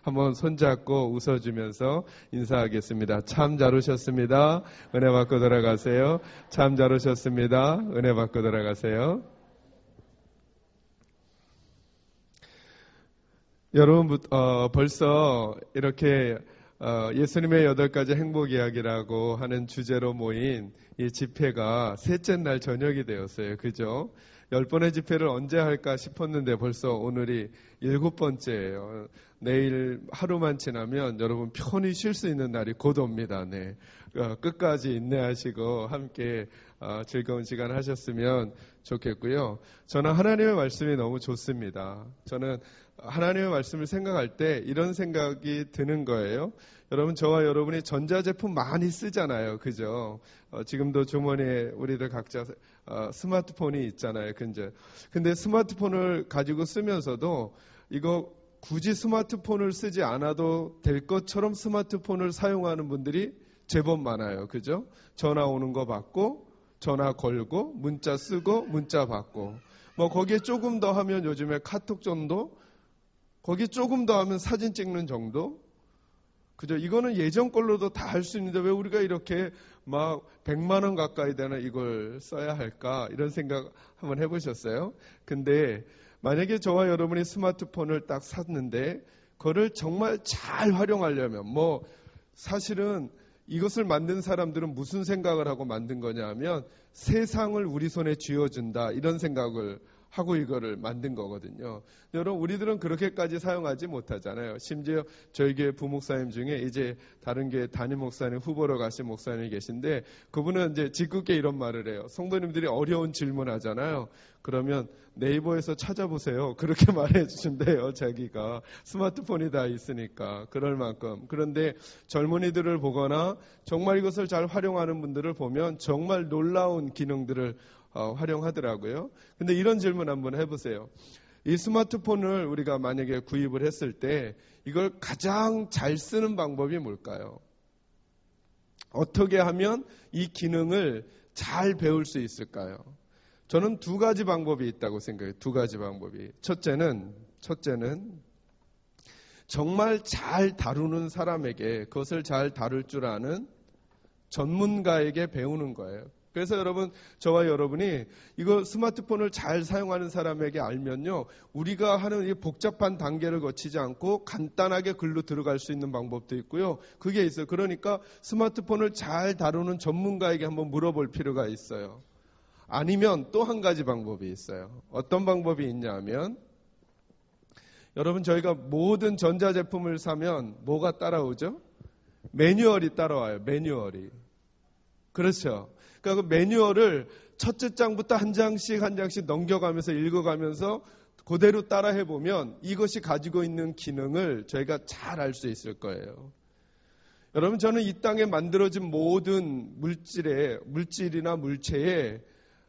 한번 손잡고 웃어주면서 인사하겠습니다. 참 잘 오셨습니다. 은혜 받고 돌아가세요. 참 잘 오셨습니다. 은혜 받고 돌아가세요. 여러분, 벌써 이렇게 예수님의 8가지 행복 이야기라고 하는 주제로 모인 이 집회가 셋째 날 저녁이 되었어요. 그죠? 10번의 집회를 언제 할까 싶었는데 벌써 오늘이 7번째예요. 내일 하루만 지나면 여러분 편히 쉴 수 있는 날이 곧 옵니다. 네. 끝까지 인내하시고 함께 즐거운 시간 하셨으면 좋겠고요. 저는 하나님의 말씀이 너무 좋습니다. 저는 하나님의 말씀을 생각할 때 이런 생각이 드는 거예요. 여러분, 저와 여러분이 전자제품 많이 쓰잖아요. 그죠? 지금도 주머니에 우리들 각자 스마트폰이 있잖아요. 근데 스마트폰을 가지고 쓰면서도 이거 굳이 스마트폰을 쓰지 않아도 될 것처럼 스마트폰을 사용하는 분들이 제법 많아요. 그죠? 전화 오는 거 받고, 전화 걸고, 문자 쓰고, 문자 받고. 거기에 조금 더 하면 요즘에 카톡 정도? 거기 조금 더 하면 사진 찍는 정도? 그죠? 이거는 예전 걸로도 다 할 수 있는데 왜 우리가 이렇게 막 100만 원 가까이 되는 이걸 써야 할까? 이런 생각 한번 해보셨어요? 근데 만약에 저와 여러분이 스마트폰을 딱 샀는데 그거를 정말 잘 활용하려면 사실은 이것을 만든 사람들은 무슨 생각을 하고 만든 거냐 하면 세상을 우리 손에 쥐어준다 이런 생각을 하고 이거를 만든 거거든요. 여러분, 우리들은 그렇게까지 사용하지 못하잖아요. 심지어 저희 교회 부목사님 중에 이제 다른 교회 담임 목사님 후보로 가신 목사님이 계신데 그분은 이제 짓궂게 이런 말을 해요. 성도님들이 어려운 질문 하잖아요. 그러면 네이버에서 찾아보세요. 그렇게 말해 주신대요. 자기가 스마트폰이 다 있으니까 그럴 만큼. 그런데 젊은이들을 보거나 정말 이것을 잘 활용하는 분들을 보면 정말 놀라운 기능들을 활용하더라고요. 근데 이런 질문 한번 해보세요. 이 스마트폰을 우리가 만약에 구입을 했을 때 이걸 가장 잘 쓰는 방법이 뭘까요? 어떻게 하면 이 기능을 잘 배울 수 있을까요? 저는 2가지 방법이 있다고 생각해요. 2가지 방법이. 첫째는 정말 잘 다루는 사람에게 그것을 잘 다룰 줄 아는 전문가에게 배우는 거예요. 그래서 여러분, 저와 여러분이 이거 스마트폰을 잘 사용하는 사람에게 알면요, 우리가 하는 이 복잡한 단계를 거치지 않고 간단하게 글로 들어갈 수 있는 방법도 있고요. 그게 있어요. 그러니까 스마트폰을 잘 다루는 전문가에게 한번 물어볼 필요가 있어요. 아니면 또 한 가지 방법이 있어요. 어떤 방법이 있냐 하면, 여러분, 저희가 모든 전자제품을 사면 뭐가 따라오죠? 매뉴얼이 따라와요. 매뉴얼이. 그렇죠. 그러니까 그 매뉴얼을 첫째 장부터 한 장씩 넘겨가면서 읽어가면서 그대로 따라해보면 이것이 가지고 있는 기능을 저희가 잘 알 수 있을 거예요. 여러분, 저는 이 땅에 만들어진 모든 물질이나 물체에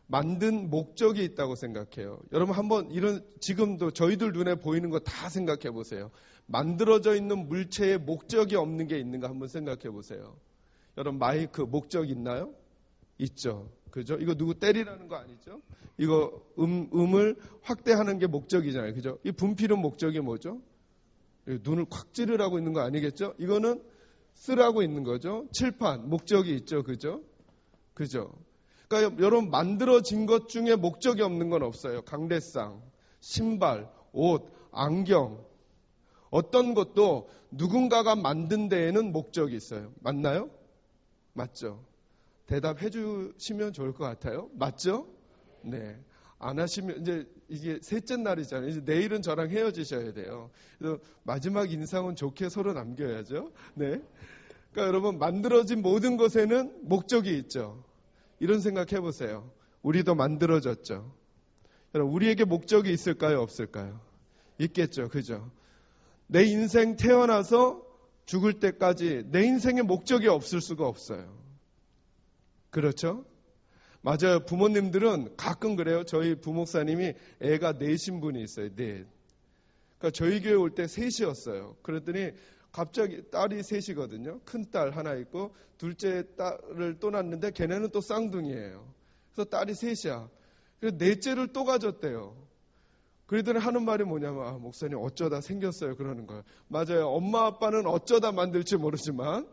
만든 목적이 있다고 생각해요. 여러분, 한번 지금도 저희들 눈에 보이는 거 다 생각해 보세요. 만들어져 있는 물체에 목적이 없는 게 있는가 한번 생각해 보세요. 여러분, 마이크 목적 있나요? 있죠. 그죠? 이거 누구 때리라는 거 아니죠? 이거 음을 확대하는 게 목적이잖아요. 그죠? 이 분필은 목적이 뭐죠? 눈을 콱 찌르라고 있는 거 아니겠죠? 이거는 쓰라고 있는 거죠. 칠판 목적이 있죠. 그죠? 그죠? 그러니까 여러분, 만들어진 것 중에 목적이 없는 건 없어요. 강대상, 신발, 옷, 안경, 어떤 것도 누군가가 만든 데에는 목적이 있어요. 맞나요? 맞죠? 대답해 주시면 좋을 것 같아요. 맞죠? 네. 안 하시면 이제 이게 셋째 날이잖아요. 이제 내일은 저랑 헤어지셔야 돼요. 그래서 마지막 인상은 좋게 서로 남겨야죠. 네. 그러니까 여러분, 만들어진 모든 것에는 목적이 있죠. 이런 생각 해보세요. 우리도 만들어졌죠. 여러분, 우리에게 목적이 있을까요? 없을까요? 있겠죠. 그죠? 내 인생 태어나서 죽을 때까지 내 인생에 목적이 없을 수가 없어요. 그렇죠? 맞아요. 부모님들은 가끔 그래요. 저희 부목사님이 애가 4인 분이 있어요. 4. 그러니까 저희 교회 올 때 3이었어요. 그랬더니 갑자기 딸이 3이거든요. 큰 딸 하나 있고 둘째 딸을 또 낳았는데 걔네는 또 쌍둥이에요. 그래서 딸이 3이야. 그래서 넷째를 또 가졌대요. 그러더니 하는 말이 뭐냐면 목사님 어쩌다 생겼어요 그러는 거예요. 맞아요. 엄마 아빠는 어쩌다 만들지 모르지만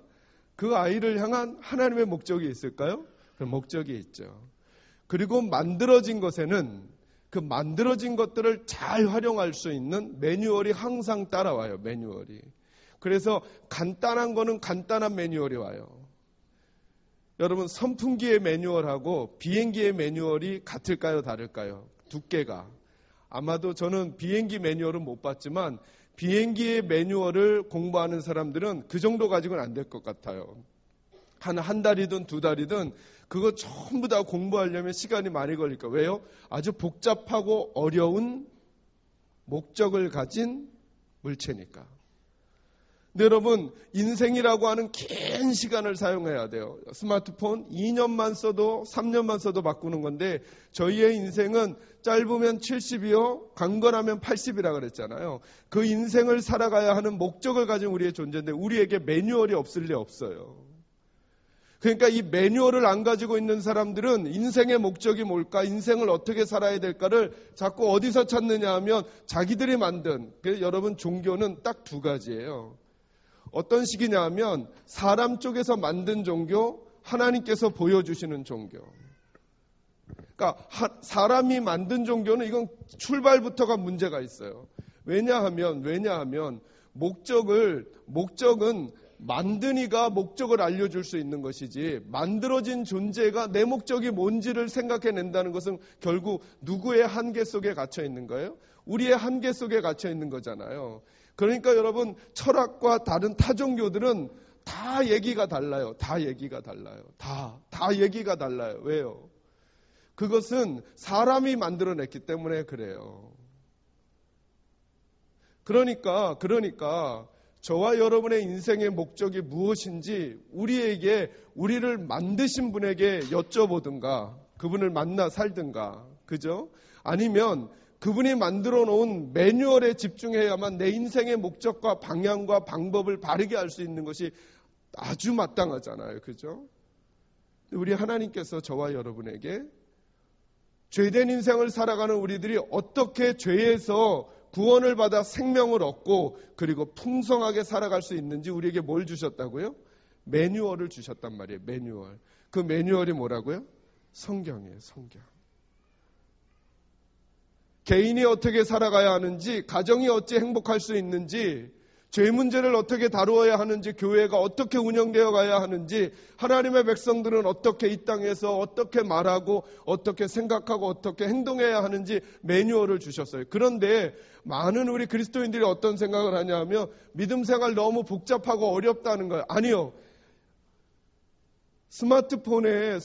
그 아이를 향한 하나님의 목적이 있을까요? 그 목적이 있죠. 그리고 만들어진 것에는 그 만들어진 것들을 잘 활용할 수 있는 매뉴얼이 항상 따라와요. 매뉴얼이. 그래서 간단한 거는 간단한 매뉴얼이 와요. 여러분 선풍기의 매뉴얼하고 비행기의 매뉴얼이 같을까요? 다를까요? 두께가. 아마도 저는 비행기 매뉴얼은 못 봤지만 비행기의 매뉴얼을 공부하는 사람들은 그 정도 가지고는 안 될 것 같아요. 한 달이든 두 달이든 그거 전부 다 공부하려면 시간이 많이 걸릴 거예요. 왜요? 아주 복잡하고 어려운 목적을 가진 물체니까. 근데 여러분 인생이라고 하는 긴 시간을 사용해야 돼요. 스마트폰 2년만 써도 3년만 써도 바꾸는 건데 저희의 인생은 짧으면 70이요 강건하면 80이라 그랬잖아요. 그 인생을 살아가야 하는 목적을 가진 우리의 존재인데 우리에게 매뉴얼이 없을 리 없어요. 그러니까 이 매뉴얼을 안 가지고 있는 사람들은 인생의 목적이 뭘까, 인생을 어떻게 살아야 될까를 자꾸 어디서 찾느냐 하면 자기들이 만든, 그래서 여러분 종교는 딱 두 가지예요. 어떤 식이냐 하면 사람 쪽에서 만든 종교, 하나님께서 보여주시는 종교. 그러니까 사람이 만든 종교는 이건 출발부터가 문제가 있어요. 왜냐하면 목적은 만든 이가 목적을 알려줄 수 있는 것이지 만들어진 존재가 내 목적이 뭔지를 생각해낸다는 것은 결국 누구의 한계 속에 갇혀 있는 거예요? 우리의 한계 속에 갇혀 있는 거잖아요. 그러니까 여러분 철학과 다른 타종교들은 다 얘기가 달라요. 다 얘기가 달라요. 다 얘기가 달라요. 왜요? 그것은 사람이 만들어냈기 때문에 그래요. 그러니까 저와 여러분의 인생의 목적이 무엇인지 우리를 만드신 분에게 여쭤보든가 그분을 만나 살든가 그죠? 아니면 그분이 만들어 놓은 매뉴얼에 집중해야만 내 인생의 목적과 방향과 방법을 바르게 할 수 있는 것이 아주 마땅하잖아요. 그죠? 우리 하나님께서 저와 여러분에게 죄된 인생을 살아가는 우리들이 어떻게 죄에서 구원을 받아 생명을 얻고 그리고 풍성하게 살아갈 수 있는지 우리에게 뭘 주셨다고요? 매뉴얼을 주셨단 말이에요. 매뉴얼. 그 매뉴얼이 뭐라고요? 성경이에요. 성경. 개인이 어떻게 살아가야 하는지, 가정이 어찌 행복할 수 있는지, 죄 문제를 어떻게 다루어야 하는지, 교회가 어떻게 운영되어 가야 하는지, 하나님의 백성들은 어떻게 이 땅에서 어떻게 말하고 어떻게 생각하고 어떻게 행동해야 하는지 매뉴얼을 주셨어요. 그런데 많은 우리 그리스도인들이 어떤 생각을 하냐면 믿음 생활 너무 복잡하고 어렵다는 거예요. 아니요. 스마트폰에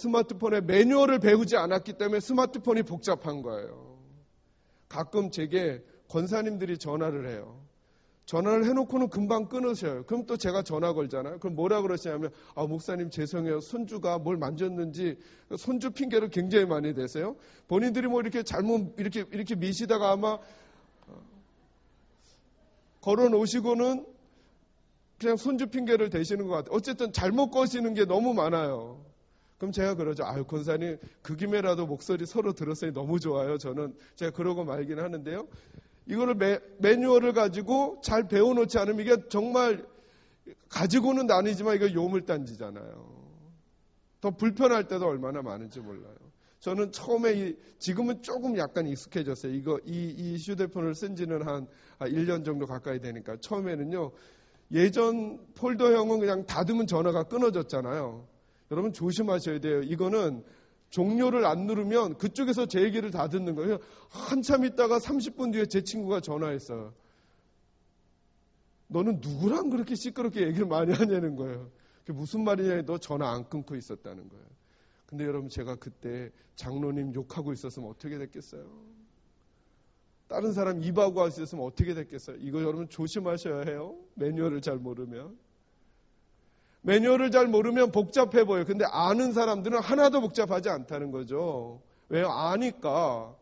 매뉴얼을 배우지 않았기 때문에 스마트폰이 복잡한 거예요. 가끔 제게 권사님들이 전화를 해요. 전화를 해놓고는 금방 끊으셔요. 그럼 또 제가 전화 걸잖아요. 그럼 뭐라 그러시냐면 목사님 죄송해요. 손주가 뭘 만졌는지 손주 핑계를 굉장히 많이 대세요. 본인들이 뭐 이렇게 잘못 이렇게 미시다가 아마 걸어놓으시고는 그냥 손주 핑계를 대시는 것 같아요. 어쨌든 잘못 거시는 게 너무 많아요. 그럼 제가 그러죠. 권사님 그 김에라도 목소리 서로 들었으니 너무 좋아요. 제가 그러고 말긴 하는데요. 이거를 매뉴얼을 가지고 잘 배워놓지 않으면 이게 정말 가지고는 다니지만 이거 요물단지잖아요. 더 불편할 때도 얼마나 많은지 몰라요. 저는 처음에 지금은 조금 약간 익숙해졌어요. 이 휴대폰을 쓴 지는 한 1년 정도 가까이 되니까 처음에는요. 예전 폴더형은 그냥 닫으면 전화가 끊어졌잖아요. 여러분 조심하셔야 돼요. 이거는 종료를 안 누르면 그쪽에서 제 얘기를 다 듣는 거예요. 한참 있다가 30분 뒤에 제 친구가 전화했어요. 너는 누구랑 그렇게 시끄럽게 얘기를 많이 하냐는 거예요. 그게 무슨 말이냐 너 전화 안 끊고 있었다는 거예요. 근데 여러분 제가 그때 장로님 욕하고 있었으면 어떻게 됐겠어요? 다른 사람 입하고 있었으면 어떻게 됐겠어요? 이거 여러분 조심하셔야 해요. 매뉴얼을 잘 모르면. 매뉴얼을 잘 모르면 복잡해 보여요. 근데 아는 사람들은 하나도 복잡하지 않다는 거죠. 왜요? 아니까.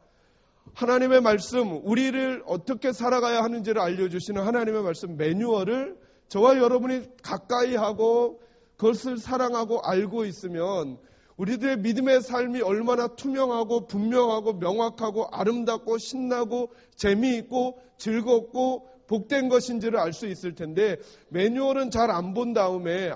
하나님의 말씀, 우리를 어떻게 살아가야 하는지를 알려주시는 하나님의 말씀 매뉴얼을 저와 여러분이 가까이 하고 그것을 사랑하고 알고 있으면 우리들의 믿음의 삶이 얼마나 투명하고 분명하고 명확하고 아름답고 신나고 재미있고 즐겁고 복된 것인지를 알 수 있을 텐데, 매뉴얼은 잘 안 본 다음에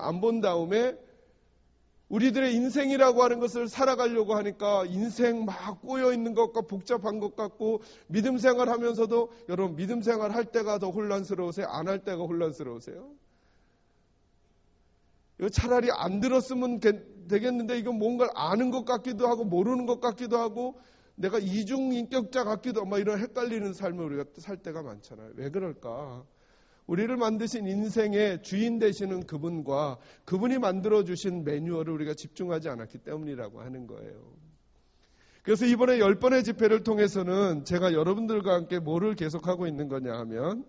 우리들의 인생이라고 하는 것을 살아가려고 하니까 인생 막 꼬여 있는 것과 복잡한 것 같고, 믿음 생활 하면서도, 여러분 믿음 생활 할 때가 더 혼란스러우세요? 안 할 때가 혼란스러우세요? 이거 차라리 안 들었으면 되겠는데, 이건 뭔가 아는 것 같기도 하고 모르는 것 같기도 하고, 내가 이중인격자 같기도 하고 막 이런 헷갈리는 삶을 우리가 살 때가 많잖아요. 왜 그럴까? 우리를 만드신 인생의 주인 되시는 그분과 그분이 만들어주신 매뉴얼을 우리가 집중하지 않았기 때문이라고 하는 거예요. 그래서 이번에 10번의 집회를 통해서는 제가 여러분들과 함께 뭐를 계속하고 있는 거냐 하면,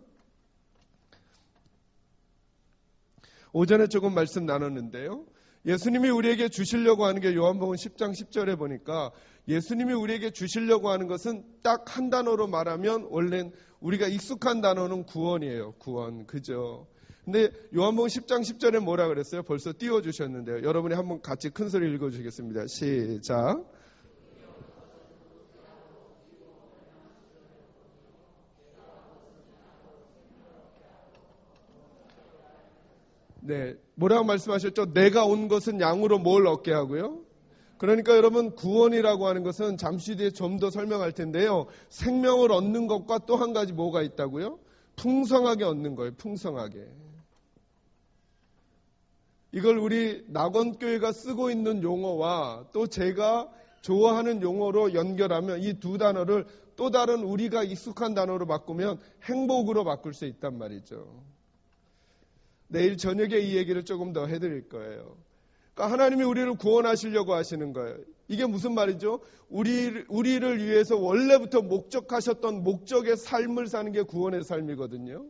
오전에 조금 말씀 나눴는데요. 예수님이 우리에게 주시려고 하는 게 요한복음 10장 10절에 보니까, 예수님이 우리에게 주시려고 하는 것은 딱 한 단어로 말하면 원래는 우리가 익숙한 단어는 구원이에요. 구원. 그죠? 근데 요한복음 10장 10절에 뭐라 그랬어요? 벌써 띄워주셨는데요. 여러분이 한번 같이 큰 소리 읽어주시겠습니다. 시작. 네, 뭐라고 말씀하셨죠? 내가 온 것은 양으로 뭘 얻게 하고요? 그러니까 여러분, 구원이라고 하는 것은 잠시 뒤에 좀 더 설명할 텐데요. 생명을 얻는 것과 또 한 가지 뭐가 있다고요? 풍성하게 얻는 거예요. 풍성하게. 이걸 우리 낙원교회가 쓰고 있는 용어와 또 제가 좋아하는 용어로 연결하면 이 두 단어를 또 다른 우리가 익숙한 단어로 바꾸면 행복으로 바꿀 수 있단 말이죠. 내일 저녁에 이 얘기를 조금 더 해드릴 거예요. 그러니까 하나님이 우리를 구원하시려고 하시는 거예요. 이게 무슨 말이죠? 우리를 위해서 원래부터 목적하셨던 목적의 삶을 사는 게 구원의 삶이거든요.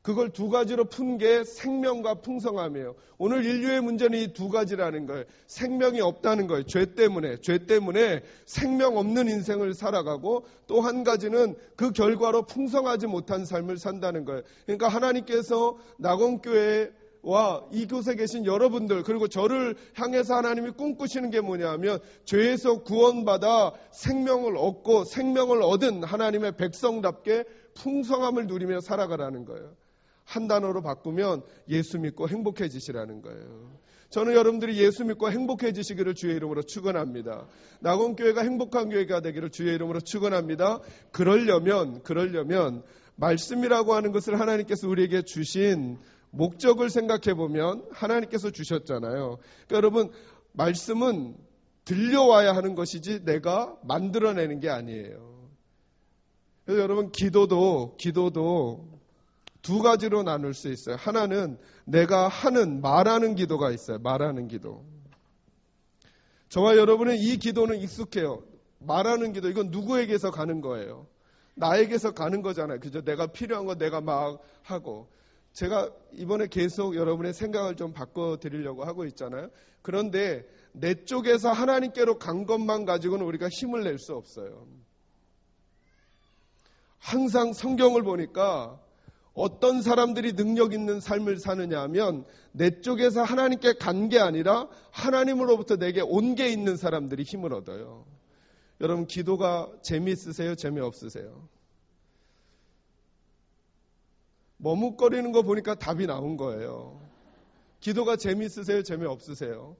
그걸 두 가지로 푼 게 생명과 풍성함이에요. 오늘 인류의 문제는 이 두 가지라는 거예요. 생명이 없다는 거예요. 죄 때문에 생명 없는 인생을 살아가고, 또 한 가지는 그 결과로 풍성하지 못한 삶을 산다는 거예요. 그러니까 하나님께서 낙원교회와 이곳에 계신 여러분들, 그리고 저를 향해서 하나님이 꿈꾸시는 게 뭐냐 하면, 죄에서 구원받아 생명을 얻고 생명을 얻은 하나님의 백성답게 풍성함을 누리며 살아가라는 거예요. 한 단어로 바꾸면 예수 믿고 행복해지시라는 거예요. 저는 여러분들이 예수 믿고 행복해지시기를 주의 이름으로 축원합니다. 낙원교회가 행복한 교회가 되기를 주의 이름으로 축원합니다. 그러려면 말씀이라고 하는 것을 하나님께서 우리에게 주신 목적을 생각해 보면, 하나님께서 주셨잖아요. 그러니까 여러분, 말씀은 들려와야 하는 것이지 내가 만들어내는 게 아니에요. 그래서 여러분, 기도도 두 가지로 나눌 수 있어요. 하나는 내가 말하는 기도가 있어요. 말하는 기도. 저와 여러분은 이 기도는 익숙해요. 말하는 기도, 이건 누구에게서 가는 거예요? 나에게서 가는 거잖아요. 그죠? 내가 필요한 거 내가 막 하고. 제가 이번에 계속 여러분의 생각을 좀 바꿔드리려고 하고 있잖아요. 그런데 내 쪽에서 하나님께로 간 것만 가지고는 우리가 힘을 낼 수 없어요. 항상 성경을 보니까 어떤 사람들이 능력 있는 삶을 사느냐 하면, 내 쪽에서 하나님께 간 게 아니라 하나님으로부터 내게 온 게 있는 사람들이 힘을 얻어요. 여러분, 기도가 재미있으세요? 재미없으세요? 머뭇거리는 거 보니까 답이 나온 거예요. 기도가 재미있으세요? 재미없으세요?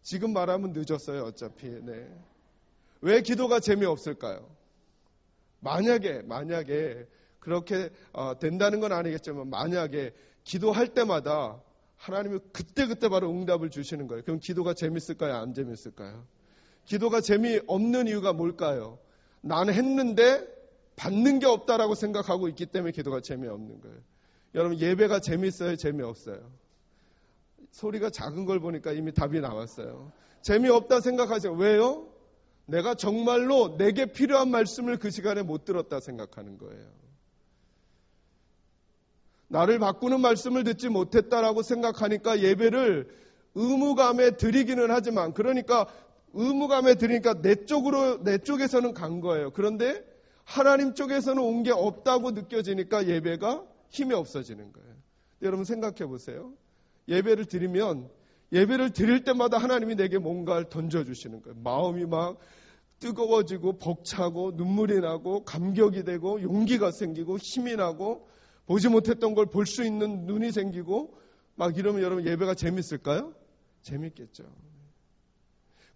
지금 말하면 늦었어요, 어차피. 네. 왜 기도가 재미없을까요? 만약에 그렇게 된다는 건 아니겠지만, 만약에 기도할 때마다 하나님이 그때 바로 응답을 주시는 거예요. 그럼 기도가 재밌을까요? 안 재밌을까요? 기도가 재미없는 이유가 뭘까요? 나는 했는데 받는 게 없다라고 생각하고 있기 때문에 기도가 재미없는 거예요. 여러분, 예배가 재밌어요? 재미없어요? 소리가 작은 걸 보니까 이미 답이 나왔어요. 재미없다 생각하세요. 왜요? 내가 정말로 내게 필요한 말씀을 그 시간에 못 들었다 생각하는 거예요. 나를 바꾸는 말씀을 듣지 못했다라고 생각하니까 예배를 의무감에 드리기는 하지만, 그러니까 의무감에 드리니까 내 쪽에서는 간 거예요. 그런데 하나님 쪽에서는 온 게 없다고 느껴지니까 예배가 힘이 없어지는 거예요. 여러분 생각해 보세요. 예배를 드리면 예배를 드릴 때마다 하나님이 내게 뭔가를 던져주시는 거예요. 마음이 막 뜨거워지고 벅차고 눈물이 나고 감격이 되고 용기가 생기고 힘이 나고 보지 못했던 걸 볼 수 있는 눈이 생기고 막 이러면 여러분 예배가 재밌을까요? 재밌겠죠.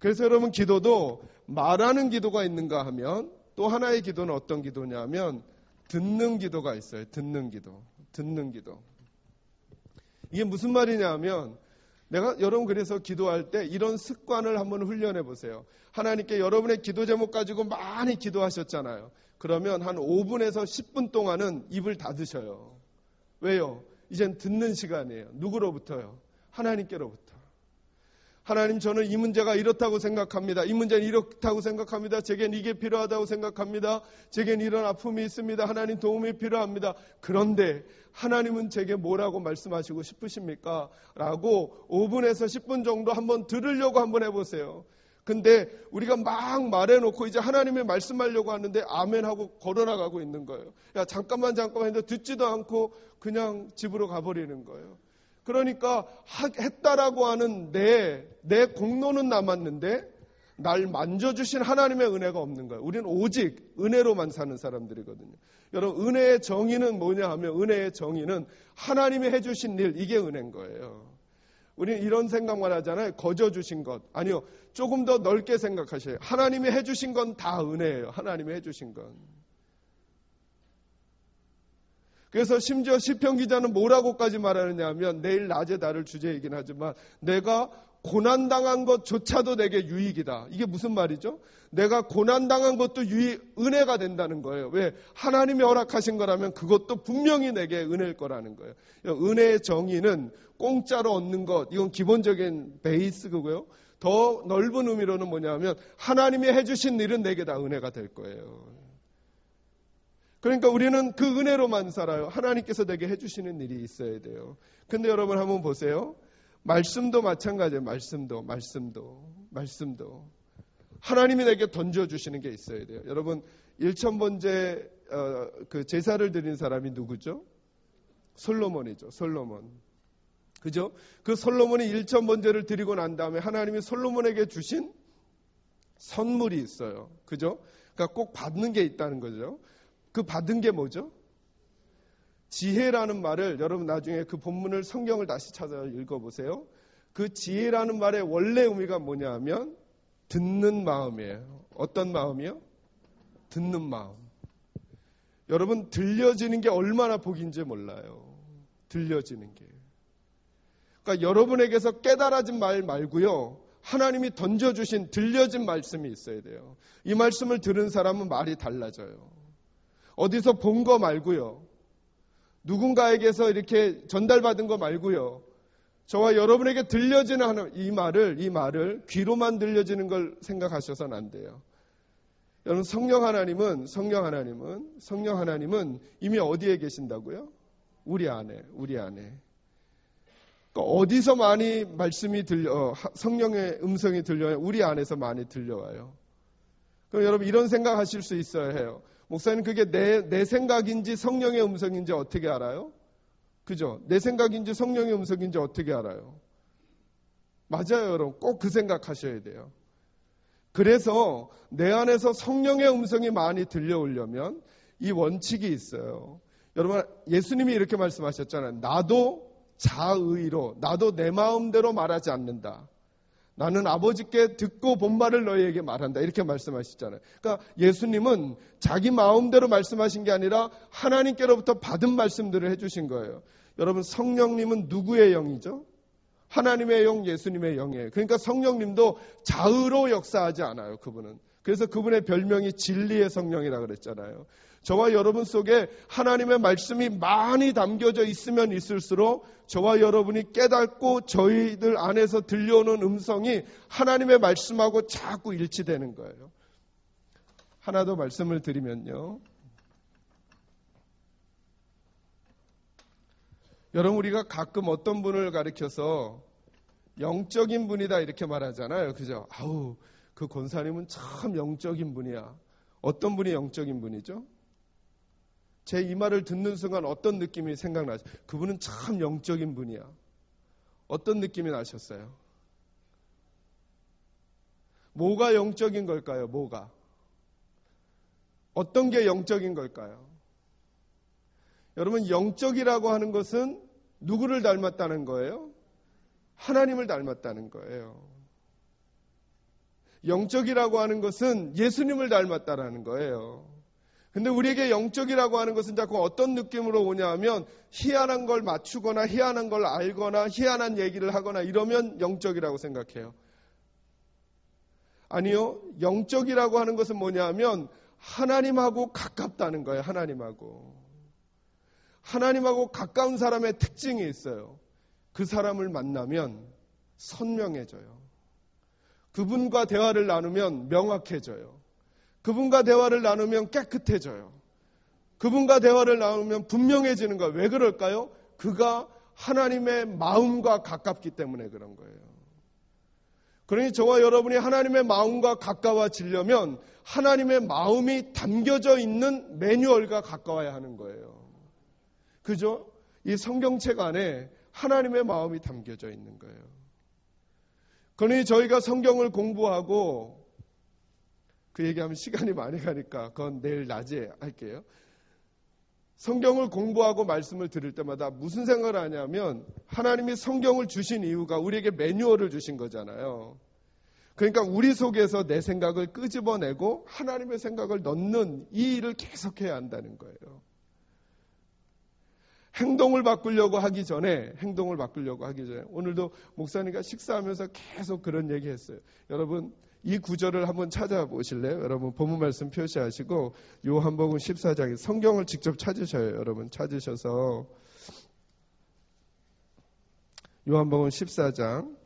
그래서 여러분 기도도 말하는 기도가 있는가 하면 또 하나의 기도는 어떤 기도냐면 듣는 기도가 있어요. 듣는 기도. 이게 무슨 말이냐 하면 여러분 그래서 기도할 때 이런 습관을 한번 훈련해 보세요. 하나님께 여러분의 기도 제목 가지고 많이 기도하셨잖아요. 그러면 한 5분에서 10분 동안은 입을 닫으셔요. 왜요? 이젠 듣는 시간이에요. 누구로부터요? 하나님께로부터. 하나님, 저는 이 문제가 이렇다고 생각합니다. 이 문제는 이렇다고 생각합니다. 제겐 이게 필요하다고 생각합니다. 제겐 이런 아픔이 있습니다. 하나님 도움이 필요합니다. 그런데 하나님은 제게 뭐라고 말씀하시고 싶으십니까? 라고 5분에서 10분 정도 한번 들으려고 한번 해보세요. 근데 우리가 막 말해놓고 이제 하나님의 말씀하려고 하는데 아멘 하고 걸어나가고 있는 거예요. 야, 잠깐만 했는데 듣지도 않고 그냥 집으로 가버리는 거예요. 그러니까 했다라고 하는 내 공로는 남았는데 날 만져주신 하나님의 은혜가 없는 거예요. 우리는 오직 은혜로만 사는 사람들이거든요. 여러분, 은혜의 정의는 뭐냐 하면 은혜의 정의는 하나님이 해주신 일, 이게 은혜인 거예요. 우리는 이런 생각만 하잖아요. 거저 주신 것. 아니요. 조금 더 넓게 생각하셔요. 하나님이 해주신 건 다 은혜예요. 하나님이 해주신 건. 그래서 심지어 시편 기자는 뭐라고까지 말하느냐 하면 내일 낮에 다룰 주제이긴 하지만 내가 고난당한 것조차도 내게 유익이다. 이게 무슨 말이죠? 내가 고난당한 것도 은혜가 된다는 거예요. 왜? 하나님이 허락하신 거라면 그것도 분명히 내게 은혜일 거라는 거예요. 은혜의 정의는 공짜로 얻는 것, 이건 기본적인 베이스고요. 더 넓은 의미로는 뭐냐면 하나님이 해주신 일은 내게 다 은혜가 될 거예요. 그러니까 우리는 그 은혜로만 살아요. 하나님께서 내게 해주시는 일이 있어야 돼요. 근데 여러분 한번 보세요. 말씀도 마찬가지예요. 말씀도. 하나님이 내게 던져주시는 게 있어야 돼요. 여러분 1,000번째 그 제사를 드린 사람이 누구죠? 솔로몬이죠. 솔로몬. 그죠? 그 솔로몬이 1,000번째를 드리고 난 다음에 하나님이 솔로몬에게 주신 선물이 있어요. 그죠? 그러니까 꼭 받는 게 있다는 거죠. 그 받은 게 뭐죠? 지혜라는 말을 여러분 나중에 그 본문을 성경을 다시 찾아 읽어보세요. 그 지혜라는 말의 원래 의미가 뭐냐 하면 듣는 마음이에요. 어떤 마음이요? 듣는 마음. 여러분 들려지는 게 얼마나 복인지 몰라요. 들려지는 게. 그러니까 여러분에게서 깨달아진 말 말고요. 하나님이 던져주신 들려진 말씀이 있어야 돼요. 이 말씀을 들은 사람은 말이 달라져요. 어디서 본 거 말고요. 누군가에게서 이렇게 전달받은 거 말고요. 저와 여러분에게 들려지는 이 말을 귀로만 들려지는 걸 생각하셔서는 안 돼요. 여러분 성령 하나님은 이미 어디에 계신다고요? 우리 안에. 그러니까 어디서 많이 말씀이 성령의 음성이 들려요? 우리 안에서 많이 들려와요. 그럼 여러분 이런 생각하실 수 있어야 해요. 목사님 그게 내 생각인지 성령의 음성인지 어떻게 알아요? 그죠? 내 생각인지 성령의 음성인지 어떻게 알아요? 맞아요, 여러분. 꼭 그 생각하셔야 돼요. 그래서 내 안에서 성령의 음성이 많이 들려오려면 이 원칙이 있어요. 여러분 예수님이 이렇게 말씀하셨잖아요. 나도 자의로, 나도 내 마음대로 말하지 않는다. 나는 아버지께 듣고 본 말을 너희에게 말한다. 이렇게 말씀하시잖아요. 그러니까 예수님은 자기 마음대로 말씀하신 게 아니라 하나님께로부터 받은 말씀들을 해주신 거예요. 여러분 성령님은 누구의 영이죠? 하나님의 영, 예수님의 영이에요. 그러니까 성령님도 자의로 역사하지 않아요. 그분은. 그래서 그분의 별명이 진리의 성령이라고 그랬잖아요. 저와 여러분 속에 하나님의 말씀이 많이 담겨져 있으면 있을수록 저와 여러분이 깨닫고 저희들 안에서 들려오는 음성이 하나님의 말씀하고 자꾸 일치되는 거예요. 하나 더 말씀을 드리면요. 여러분 우리가 가끔 어떤 분을 가리켜서 영적인 분이다 이렇게 말하잖아요. 그죠? 아우 그 권사님은 참 영적인 분이야. 어떤 분이 영적인 분이죠? 제 이 말을 듣는 순간 어떤 느낌이 생각나죠? 그분은 참 영적인 분이야. 어떤 느낌이 나셨어요? 뭐가 영적인 걸까요? 뭐가? 어떤 게 영적인 걸까요? 여러분, 영적이라고 하는 것은 누구를 닮았다는 거예요? 하나님을 닮았다는 거예요. 영적이라고 하는 것은 예수님을 닮았다라는 거예요. 근데 우리에게 영적이라고 하는 것은 자꾸 어떤 느낌으로 오냐 하면 희한한 걸 맞추거나 희한한 걸 알거나 희한한 얘기를 하거나 이러면 영적이라고 생각해요. 아니요. 영적이라고 하는 것은 뭐냐 하면 하나님하고 가깝다는 거예요. 하나님하고 가까운 사람의 특징이 있어요. 그 사람을 만나면 선명해져요. 그분과 대화를 나누면 명확해져요. 그분과 대화를 나누면 깨끗해져요. 그분과 대화를 나누면 분명해지는 거예요. 왜 그럴까요? 그가 하나님의 마음과 가깝기 때문에 그런 거예요. 그러니 저와 여러분이 하나님의 마음과 가까워지려면 하나님의 마음이 담겨져 있는 매뉴얼과 가까워야 하는 거예요. 그죠? 이 성경책 안에 하나님의 마음이 담겨져 있는 거예요. 그러니 저희가 성경을 공부하고 그 얘기하면 시간이 많이 가니까 그건 내일 낮에 할게요. 성경을 공부하고 말씀을 들을 때마다 무슨 생각을 하냐면 하나님이 성경을 주신 이유가 우리에게 매뉴얼을 주신 거잖아요. 그러니까 우리 속에서 내 생각을 끄집어내고 하나님의 생각을 넣는 이 일을 계속해야 한다는 거예요. 행동을 바꾸려고 하기 전에 오늘도 목사님과 식사하면서 계속 그런 얘기 했어요. 여러분 이 구절을 한번 찾아보실래요? 여러분 본문 말씀 표시하시고 요한복음 14장에 성경을 직접 찾으셔요. 여러분 찾으셔서 요한복음 14장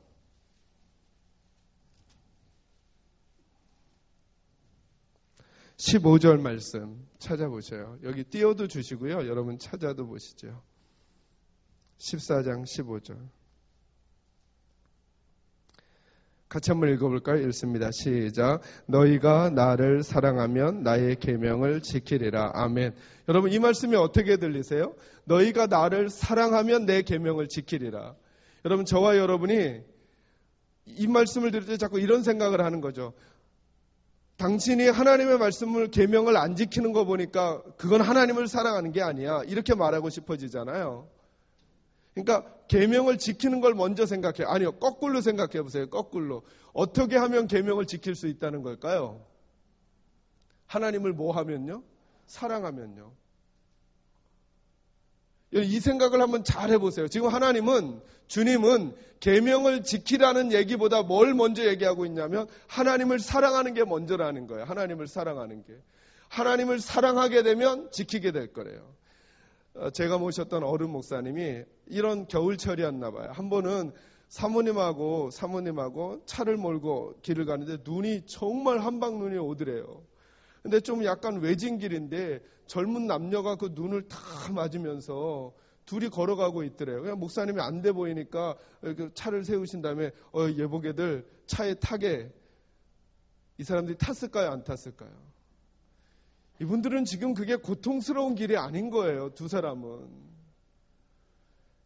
15절 말씀 찾아보셔요. 여기 띄워도 주시고요. 여러분 찾아도 보시죠. 14장 15절. 같이 한번 읽어볼까요? 읽습니다. 시작. 너희가 나를 사랑하면 나의 계명을 지키리라. 아멘. 여러분 이 말씀이 어떻게 들리세요? 너희가 나를 사랑하면 내 계명을 지키리라. 여러분 저와 여러분이 이 말씀을 들을 때 자꾸 이런 생각을 하는 거죠. 당신이 하나님의 말씀을 계명을 안 지키는 거 보니까 그건 하나님을 사랑하는 게 아니야. 이렇게 말하고 싶어지잖아요. 그러니까 계명을 지키는 걸 먼저 생각해요. 아니요. 거꾸로 생각해 보세요. 거꾸로. 어떻게 하면 계명을 지킬 수 있다는 걸까요? 하나님을 뭐 하면요? 사랑하면요. 이 생각을 한번 잘 해보세요. 지금 주님은 계명을 지키라는 얘기보다 뭘 먼저 얘기하고 있냐면 하나님을 사랑하는 게 먼저라는 거예요. 하나님을 사랑하는 게. 하나님을 사랑하게 되면 지키게 될 거래요. 제가 모셨던 어른 목사님이 이런 겨울철이었나 봐요. 한 번은 사모님하고 차를 몰고 길을 가는데 눈이 정말 한방눈이 오더래요. 근데 좀 약간 외진 길인데 젊은 남녀가 그 눈을 다 맞으면서 둘이 걸어가고 있더래요. 그냥 목사님이 안 돼 보이니까 차를 세우신 다음에 예복애들 차에 타게. 이 사람들이 탔을까요? 안 탔을까요? 이분들은 지금 그게 고통스러운 길이 아닌 거예요. 두 사람은.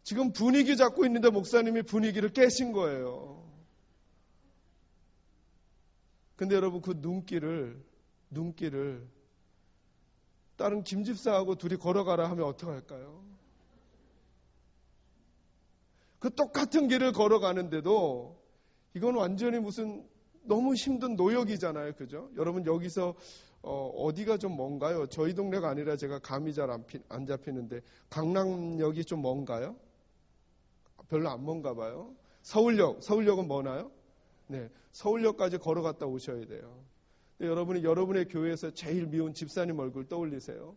지금 분위기 잡고 있는데 목사님이 분위기를 깨신 거예요. 근데 여러분 그 눈길을 다른 김집사하고 둘이 걸어가라 하면 어떡할까요? 그 똑같은 길을 걸어가는데도 이건 완전히 무슨 너무 힘든 노역이잖아요. 그죠? 여러분 여기서 어디가 좀 먼가요? 저희 동네가 아니라 제가 감이 잘 안 잡히는데 강남역이 좀 먼가요? 별로 안 먼가 봐요. 서울역은 머나요? 네, 서울역까지 걸어갔다 오셔야 돼요. 여러분이 여러분의 교회에서 제일 미운 집사님 얼굴 떠올리세요.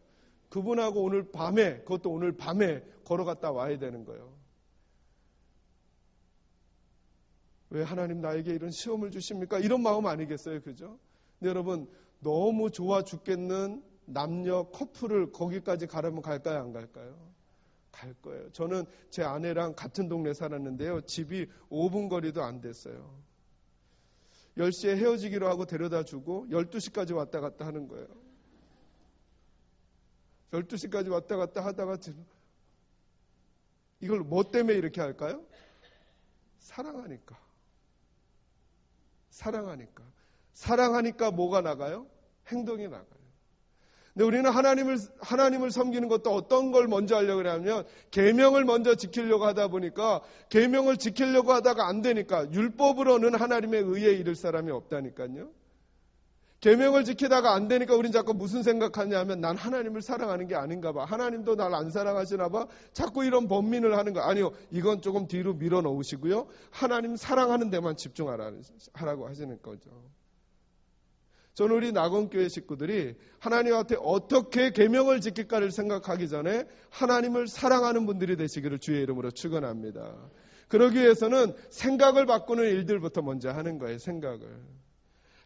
그분하고 그것도 오늘 밤에 걸어갔다 와야 되는 거예요. 왜 하나님 나에게 이런 시험을 주십니까? 이런 마음 아니겠어요? 그죠? 근데 여러분 너무 좋아 죽겠는 남녀 커플을 거기까지 가려면 갈까요? 안 갈까요? 갈 거예요. 저는 제 아내랑 같은 동네 살았는데요. 집이 5분 거리도 안 됐어요. 10시에 헤어지기로 하고 데려다 주고 12시까지 왔다 갔다 하는 거예요. 12시까지 왔다 갔다 하다가 이걸 뭐 때문에 이렇게 할까요? 사랑하니까. 사랑하니까 뭐가 나가요? 행동이 나가요. 근데 우리는 하나님을 섬기는 것도 어떤 걸 먼저 하려고 하냐면 계명을 먼저 지키려고 하다 보니까 계명을 지키려고 하다가 안 되니까 율법으로는 하나님의 의에 이를 사람이 없다니까요. 계명을 지키다가 안 되니까 우린 자꾸 무슨 생각하냐면 난 하나님을 사랑하는 게 아닌가 봐. 하나님도 날 안 사랑하시나 봐. 자꾸 이런 번민을 하는 거. 아니요. 이건 조금 뒤로 밀어 놓으시고요. 하나님 사랑하는 데만 집중하라고 하시는 거죠. 저는 우리 낙원교회 식구들이 하나님한테 어떻게 계명을 지킬까를 생각하기 전에 하나님을 사랑하는 분들이 되시기를 주의 이름으로 축원합니다. 그러기 위해서는 생각을 바꾸는 일들부터 먼저 하는 거예요. 생각을.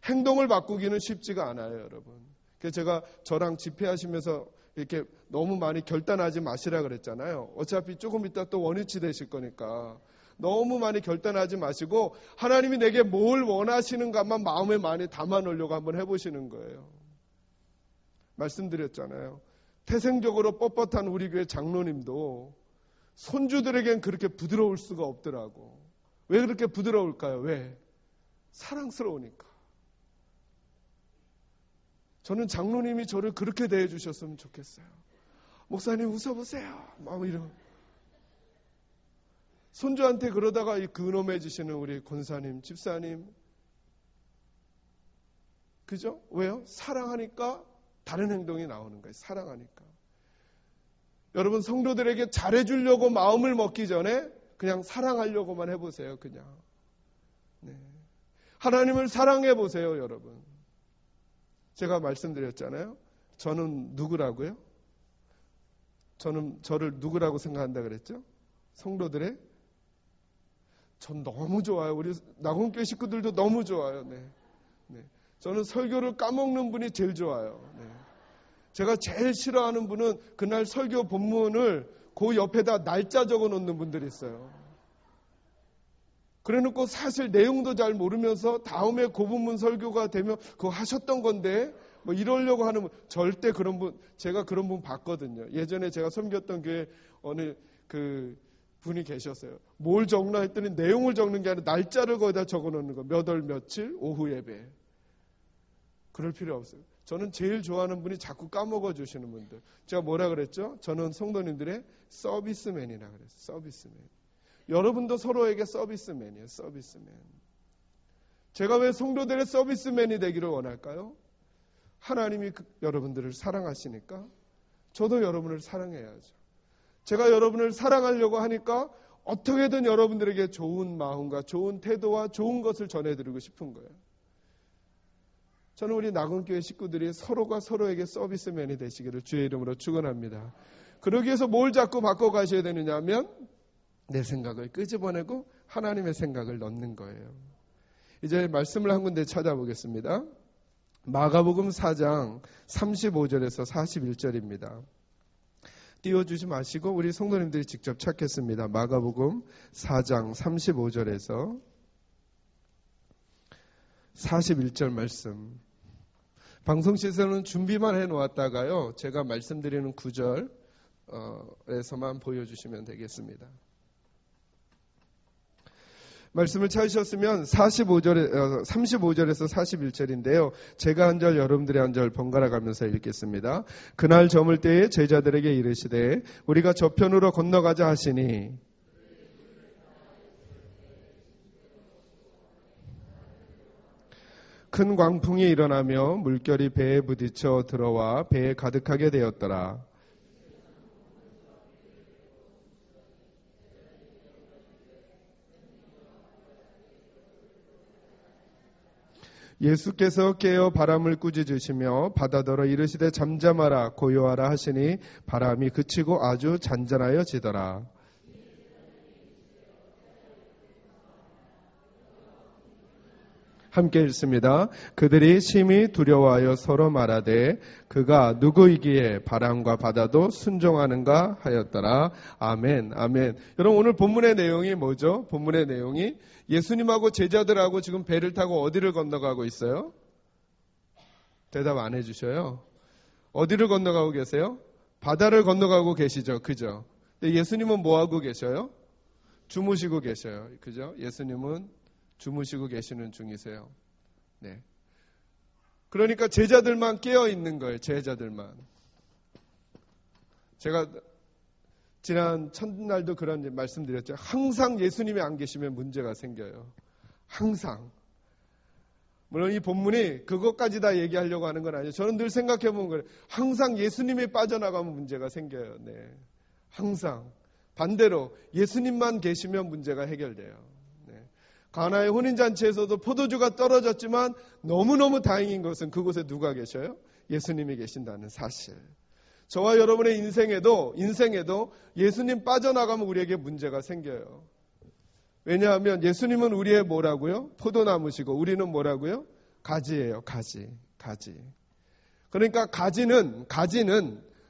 행동을 바꾸기는 쉽지가 않아요, 여러분. 그래서 제가 저랑 집회하시면서 이렇게 너무 많이 결단하지 마시라 그랬잖아요. 어차피 조금 이따 또 원위치 되실 거니까. 너무 많이 결단하지 마시고 하나님이 내게 뭘 원하시는가만 마음에 많이 담아놓으려고 한번 해보시는 거예요. 말씀드렸잖아요. 태생적으로 뻣뻣한 우리 교회 장로님도 손주들에겐 그렇게 부드러울 수가 없더라고. 왜 그렇게 부드러울까요? 왜? 사랑스러우니까. 저는 장로님이 저를 그렇게 대해 주셨으면 좋겠어요. 목사님 웃어보세요. 막 이런. 손주한테 그러다가 이 근엄해지시는 우리 권사님, 집사님. 그죠? 왜요? 사랑하니까 다른 행동이 나오는 거예요. 사랑하니까. 여러분 성도들에게 잘해주려고 마음을 먹기 전에 그냥 사랑하려고만 해보세요. 그냥. 네. 하나님을 사랑해보세요. 여러분. 제가 말씀드렸잖아요. 저는 누구라고요? 저는 저를 누구라고 생각한다 그랬죠? 성도들의? 전 너무 좋아요. 우리 낙원교회 식구들도 너무 좋아요. 네. 네. 저는 설교를 까먹는 분이 제일 좋아요. 네. 제가 제일 싫어하는 분은 그날 설교 본문을 그 옆에다 날짜 적어 놓는 분들이 있어요. 그래 놓고 사실 내용도 잘 모르면서 다음에 그 부분 설교가 되면 그거 하셨던 건데 뭐 이러려고 하는 분, 절대 그런 분, 제가 그런 분 봤거든요. 예전에 제가 섬겼던 교회 어느 그 분이 계셨어요. 뭘 적나 했더니 내용을 적는 게 아니라 날짜를 거기다 적어 놓는 거. 몇 월 며칠 오후 예배. 그럴 필요 없어요. 저는 제일 좋아하는 분이 자꾸 까먹어 주시는 분들. 제가 뭐라 그랬죠? 저는 성도님들의 서비스맨이라 그랬어요. 서비스맨. 여러분도 서로에게 서비스맨이에요. 서비스맨. 제가 왜 성도들의 서비스맨이 되기를 원할까요? 하나님이 여러분들을 사랑하시니까 저도 여러분을 사랑해야죠. 제가 여러분을 사랑하려고 하니까 어떻게든 여러분들에게 좋은 마음과 좋은 태도와 좋은 것을 전해드리고 싶은 거예요. 저는 우리 낙원교회 식구들이 서로가 서로에게 서비스맨이 되시기를 주의 이름으로 축원합니다. 그러기 위해서 뭘 자꾸 바꿔가셔야 되느냐 하면 내 생각을 끄집어내고 하나님의 생각을 넣는 거예요. 이제 말씀을 한 군데 찾아보겠습니다. 마가복음 4장 35절에서 41절입니다. 띄워주지 마시고 우리 성도님들이 직접 찾겠습니다. 마가복음 4장 35절에서 41절 말씀. 방송실에서는 준비만 해놓았다가요. 제가 말씀드리는 9절에서만 보여주시면 되겠습니다. 말씀을 찾으셨으면 35절에서 41절인데요. 제가 한 절 여러분들의 한 절 번갈아 가면서 읽겠습니다. 그날 저물 때에 제자들에게 이르시되 우리가 저편으로 건너가자 하시니 큰 광풍이 일어나며 물결이 배에 부딪혀 들어와 배에 가득하게 되었더라. 예수께서 깨어 바람을 꾸짖으시며 바다더러 이르시되 잠잠하라 고요하라 하시니 바람이 그치고 아주 잔잔하여지더라. 함께 읽습니다. 그들이 심히 두려워하여 서로 말하되 그가 누구이기에 바람과 바다도 순종하는가 하였더라. 아멘. 아멘. 여러분 오늘 본문의 내용이 뭐죠? 본문의 내용이 예수님하고 제자들하고 지금 배를 타고 어디를 건너가고 있어요? 대답 안 해주셔요. 어디를 건너가고 계세요? 바다를 건너가고 계시죠. 그죠? 근데 예수님은 뭐하고 계셔요? 주무시고 계셔요. 그죠? 예수님은 주무시고 계시는 중이세요. 네. 그러니까 제자들만 깨어 있는 거예요. 제자들만. 제가 지난 첫날도 그런 말씀드렸죠. 항상 예수님이 안 계시면 문제가 생겨요. 항상. 물론 이 본문이 그것까지 다 얘기하려고 하는 건 아니에요. 저는 늘 생각해 보면 그래요. 항상 예수님이 빠져나가면 문제가 생겨요. 네. 항상. 반대로 예수님만 계시면 문제가 해결돼요. 네. 가나의 혼인잔치에서도 포도주가 떨어졌지만 너무너무 다행인 것은 그곳에 누가 계셔요? 예수님이 계신다는 사실. 저와 여러분의 인생에도 예수님 빠져나가면 우리에게 문제가 생겨요. 왜냐하면 예수님은 우리의 뭐라고요? 포도나무시고 우리는 뭐라고요? 가지예요. 가지. 그러니까 가지는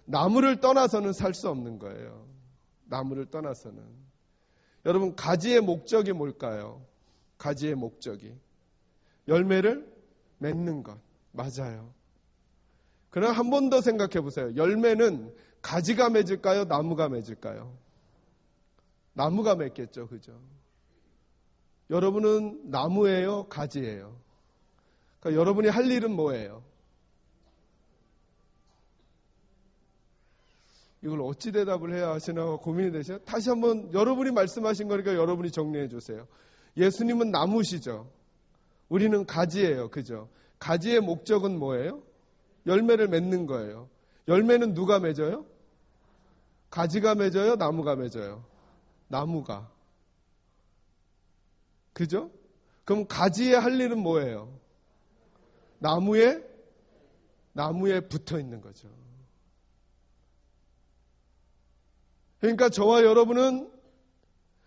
나무를 떠나서는 살 수 없는 거예요. 나무를 떠나서는. 여러분 가지의 목적이 뭘까요? 가지의 목적이 열매를 맺는 것. 맞아요. 그러나 한 번 더 생각해 보세요. 열매는 가지가 맺을까요? 나무가 맺을까요? 나무가 맺겠죠. 그죠? 여러분은 나무예요? 가지예요? 그러니까 여러분이 할 일은 뭐예요? 이걸 어찌 대답을 해야 하시나 고민이 되시죠? 다시 한번 여러분이 말씀하신 거니까 여러분이 정리해 주세요. 예수님은 나무시죠. 우리는 가지예요. 그죠? 가지의 목적은 뭐예요? 열매를 맺는 거예요. 열매는 누가 맺어요? 가지가 맺어요? 나무가 맺어요? 나무가. 그죠? 그럼 가지에 할 일은 뭐예요? 나무에 붙어 있는 거죠. 그러니까 저와 여러분은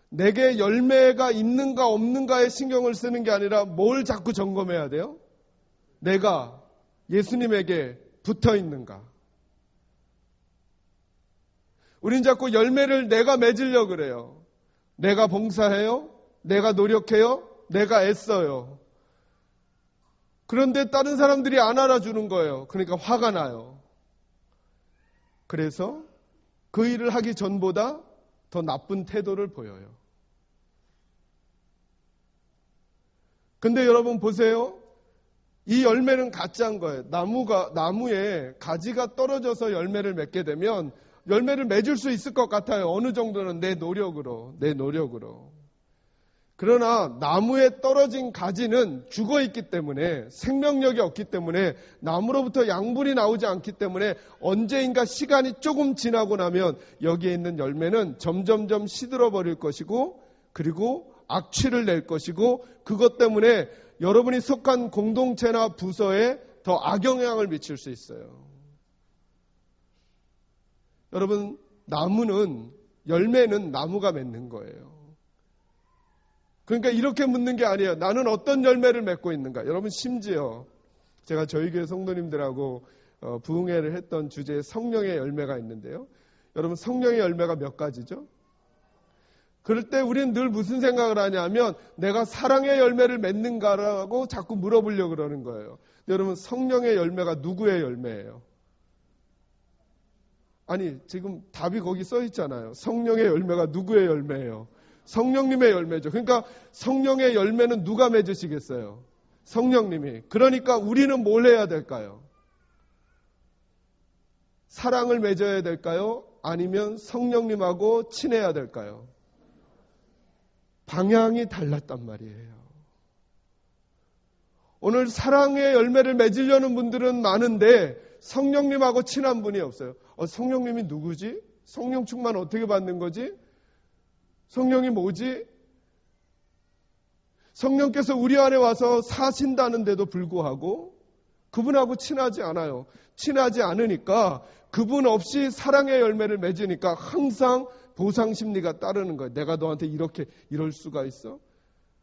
내게 열매가 있는가 없는가에 신경을 쓰는 게 아니라 뭘 자꾸 점검해야 돼요? 내가 예수님에게 붙어 있는가? 우린 자꾸 열매를 내가 맺으려고 그래요. 내가 봉사해요? 내가 노력해요? 내가 애써요. 그런데 다른 사람들이 안 알아주는 거예요. 그러니까 화가 나요. 그래서 그 일을 하기 전보다 더 나쁜 태도를 보여요. 근데 여러분 보세요. 이 열매는 가짜인 거예요. 나무에 가지가 떨어져서 열매를 맺게 되면 열매를 맺을 수 있을 것 같아요. 어느 정도는 내 노력으로. 그러나 나무에 떨어진 가지는 죽어 있기 때문에 생명력이 없기 때문에 나무로부터 양분이 나오지 않기 때문에 언제인가 시간이 조금 지나고 나면 여기에 있는 열매는 점점점 시들어 버릴 것이고 그리고 악취를 낼 것이고 그것 때문에 여러분이 속한 공동체나 부서에 더 악영향을 미칠 수 있어요. 여러분 열매는 나무가 맺는 거예요. 그러니까 이렇게 묻는 게 아니에요. 나는 어떤 열매를 맺고 있는가? 여러분 심지어 제가 저희 교회 성도님들하고 부흥회를 했던 주제에 성령의 열매가 있는데요. 여러분 성령의 열매가 몇 가지죠? 그럴 때 우리는 늘 무슨 생각을 하냐면 내가 사랑의 열매를 맺는가라고 자꾸 물어보려고 그러는 거예요. 여러분 성령의 열매가 누구의 열매예요? 아니 지금 답이 거기 써 있잖아요. 성령의 열매가 누구의 열매예요? 성령님의 열매죠. 그러니까 성령의 열매는 누가 맺으시겠어요? 성령님이. 그러니까 우리는 뭘 해야 될까요? 사랑을 맺어야 될까요? 아니면 성령님하고 친해야 될까요? 방향이 달랐단 말이에요. 오늘 사랑의 열매를 맺으려는 분들은 많은데 성령님하고 친한 분이 없어요. 성령님이 누구지? 성령 충만 어떻게 받는 거지? 성령이 뭐지? 성령께서 우리 안에 와서 사신다는데도 불구하고 그분하고 친하지 않아요. 친하지 않으니까 그분 없이 사랑의 열매를 맺으니까 항상 보상 심리가 따르는 거예요. 내가 너한테 이럴 수가 있어?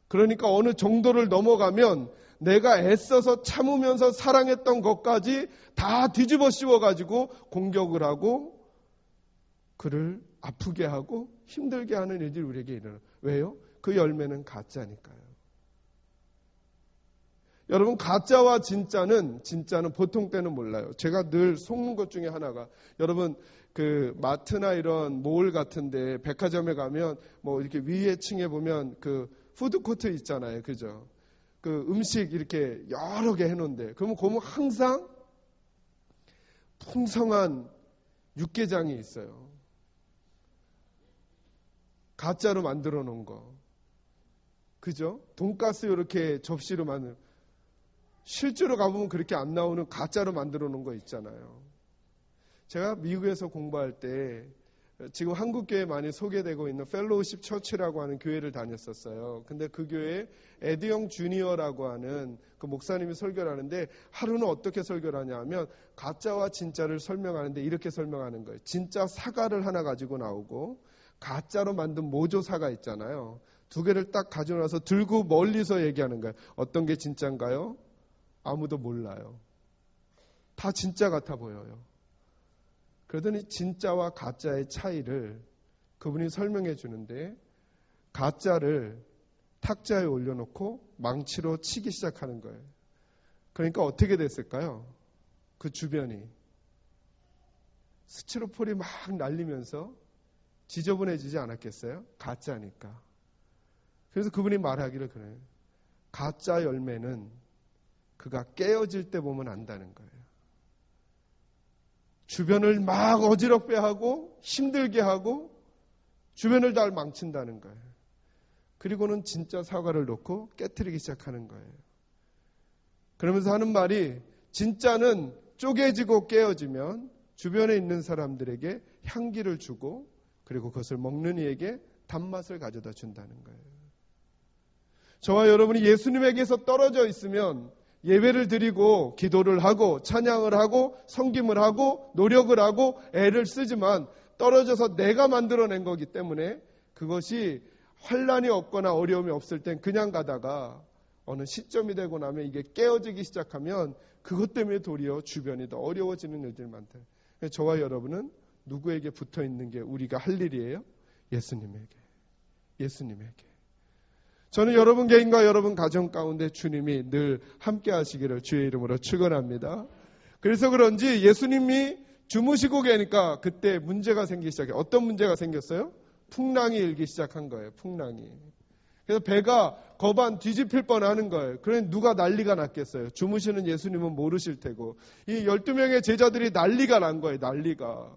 그러니까 어느 정도를 넘어가면 내가 애써서 참으면서 사랑했던 것까지 다 뒤집어 씌워가지고 공격을 하고 그를 아프게 하고 힘들게 하는 일들이 우리에게 일어나요. 왜요? 그 열매는 가짜니까요. 여러분 가짜와 진짜는 보통 때는 몰라요. 제가 늘 속는 것 중에 하나가 여러분 그 마트나 이런 몰 같은데 백화점에 가면 뭐 이렇게 위에 층에 보면 그 푸드코트 있잖아요. 그죠? 그 음식 이렇게 여러 개 해놓은데, 그러면 거기 항상 풍성한 육개장이 있어요. 가짜로 만들어 놓은 거. 그죠? 돈가스 이렇게 접시로 만든, 실제로 가보면 그렇게 안 나오는 가짜로 만들어 놓은 거 있잖아요. 제가 미국에서 공부할 때 지금 한국교회에 많이 소개되고 있는 펠로우십 처치라고 하는 교회를 다녔었어요. 근데 그 교회에 에드영 주니어라고 하는 그 목사님이 설교를 하는데, 하루는 어떻게 설교를 하냐 하면 가짜와 진짜를 설명하는데 이렇게 설명하는 거예요. 진짜 사과를 하나 가지고 나오고 가짜로 만든 모조 사과 있잖아요. 두 개를 딱 가지고 나서 들고 멀리서 얘기하는 거예요. 어떤 게 진짜인가요? 아무도 몰라요. 다 진짜 같아 보여요. 그러더니 진짜와 가짜의 차이를 그분이 설명해 주는데, 가짜를 탁자에 올려놓고 망치로 치기 시작하는 거예요. 그러니까 어떻게 됐을까요? 그 주변이 스티로폼이 막 날리면서 지저분해지지 않았겠어요? 가짜니까. 그래서 그분이 말하기를 그래요. 가짜 열매는 그가 깨어질 때 보면 안다는 거예요. 주변을 막 어지럽게 하고 힘들게 하고 주변을 다 망친다는 거예요. 그리고는 진짜 사과를 놓고 깨트리기 시작하는 거예요. 그러면서 하는 말이, 진짜는 쪼개지고 깨어지면 주변에 있는 사람들에게 향기를 주고, 그리고 그것을 먹는 이에게 단맛을 가져다 준다는 거예요. 저와 여러분이 예수님에게서 떨어져 있으면 예배를 드리고 기도를 하고 찬양을 하고 섬김을 하고 노력을 하고 애를 쓰지만, 떨어져서 내가 만들어낸 거기 때문에 그것이 환란이 없거나 어려움이 없을 땐 그냥 가다가 어느 시점이 되고 나면 이게 깨어지기 시작하면 그것 때문에 도리어 주변이 더 어려워지는 일들이 많다. 저와 여러분은 누구에게 붙어 있는 게 우리가 할 일이에요? 예수님에게. 예수님에게. 저는 여러분 개인과 여러분 가정 가운데 주님이 늘 함께 하시기를 주의 이름으로 축원합니다. 그래서 그런지 예수님이 주무시고 계니까 그때 문제가 생기기 시작해요. 어떤 문제가 생겼어요? 풍랑이 일기 시작한 거예요. 풍랑이. 그래서 배가 거반 뒤집힐 뻔하는 거예요. 그러니 누가 난리가 났겠어요? 주무시는 예수님은 모르실 테고. 이 12명의 제자들이 난리가 난 거예요. 난리가.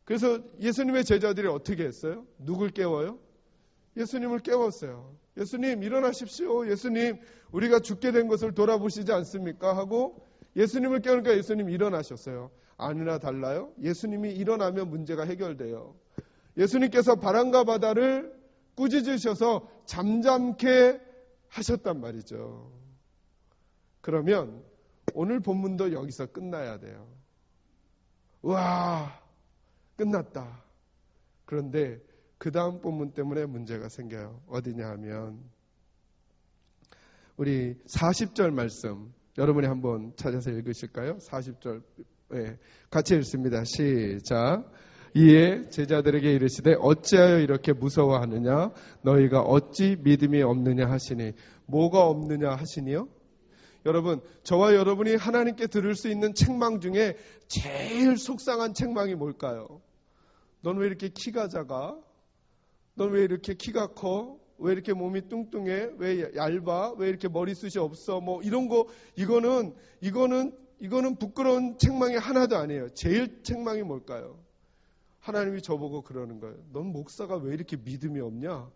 그래서 예수님의 제자들이 어떻게 했어요? 누굴 깨워요? 예수님을 깨웠어요. 예수님 일어나십시오. 예수님 우리가 죽게 된 것을 돌아보시지 않습니까? 하고 예수님을 깨우니까 예수님 일어나셨어요. 아니나 달라요? 예수님이 일어나면 문제가 해결돼요. 예수님께서 바람과 바다를 꾸짖으셔서 잠잠케 하셨단 말이죠. 그러면 오늘 본문도 여기서 끝나야 돼요. 와, 끝났다. 그런데 그 다음 본문 때문에 문제가 생겨요. 어디냐 하면 우리 40절 말씀 여러분이 한번 찾아서 읽으실까요? 40절 같이 읽습니다. 시작. 이에 제자들에게 이르시되 어찌하여 이렇게 무서워하느냐? 너희가 어찌 믿음이 없느냐 하시니. 뭐가 없느냐 하시니요? 여러분, 저와 여러분이 하나님께 들을 수 있는 책망 중에 제일 속상한 책망이 뭘까요? 넌 왜 이렇게 키가 작아? 넌 왜 이렇게 키가 커? 왜 이렇게 몸이 뚱뚱해? 왜 얇아? 왜 이렇게 머리숱이 없어? 뭐 이런 거, 이거는 부끄러운 책망이 하나도 아니에요. 제일 책망이 뭘까요? 하나님이 저보고 그러는 거예요. 넌 목사가 왜 이렇게 믿음이 없냐?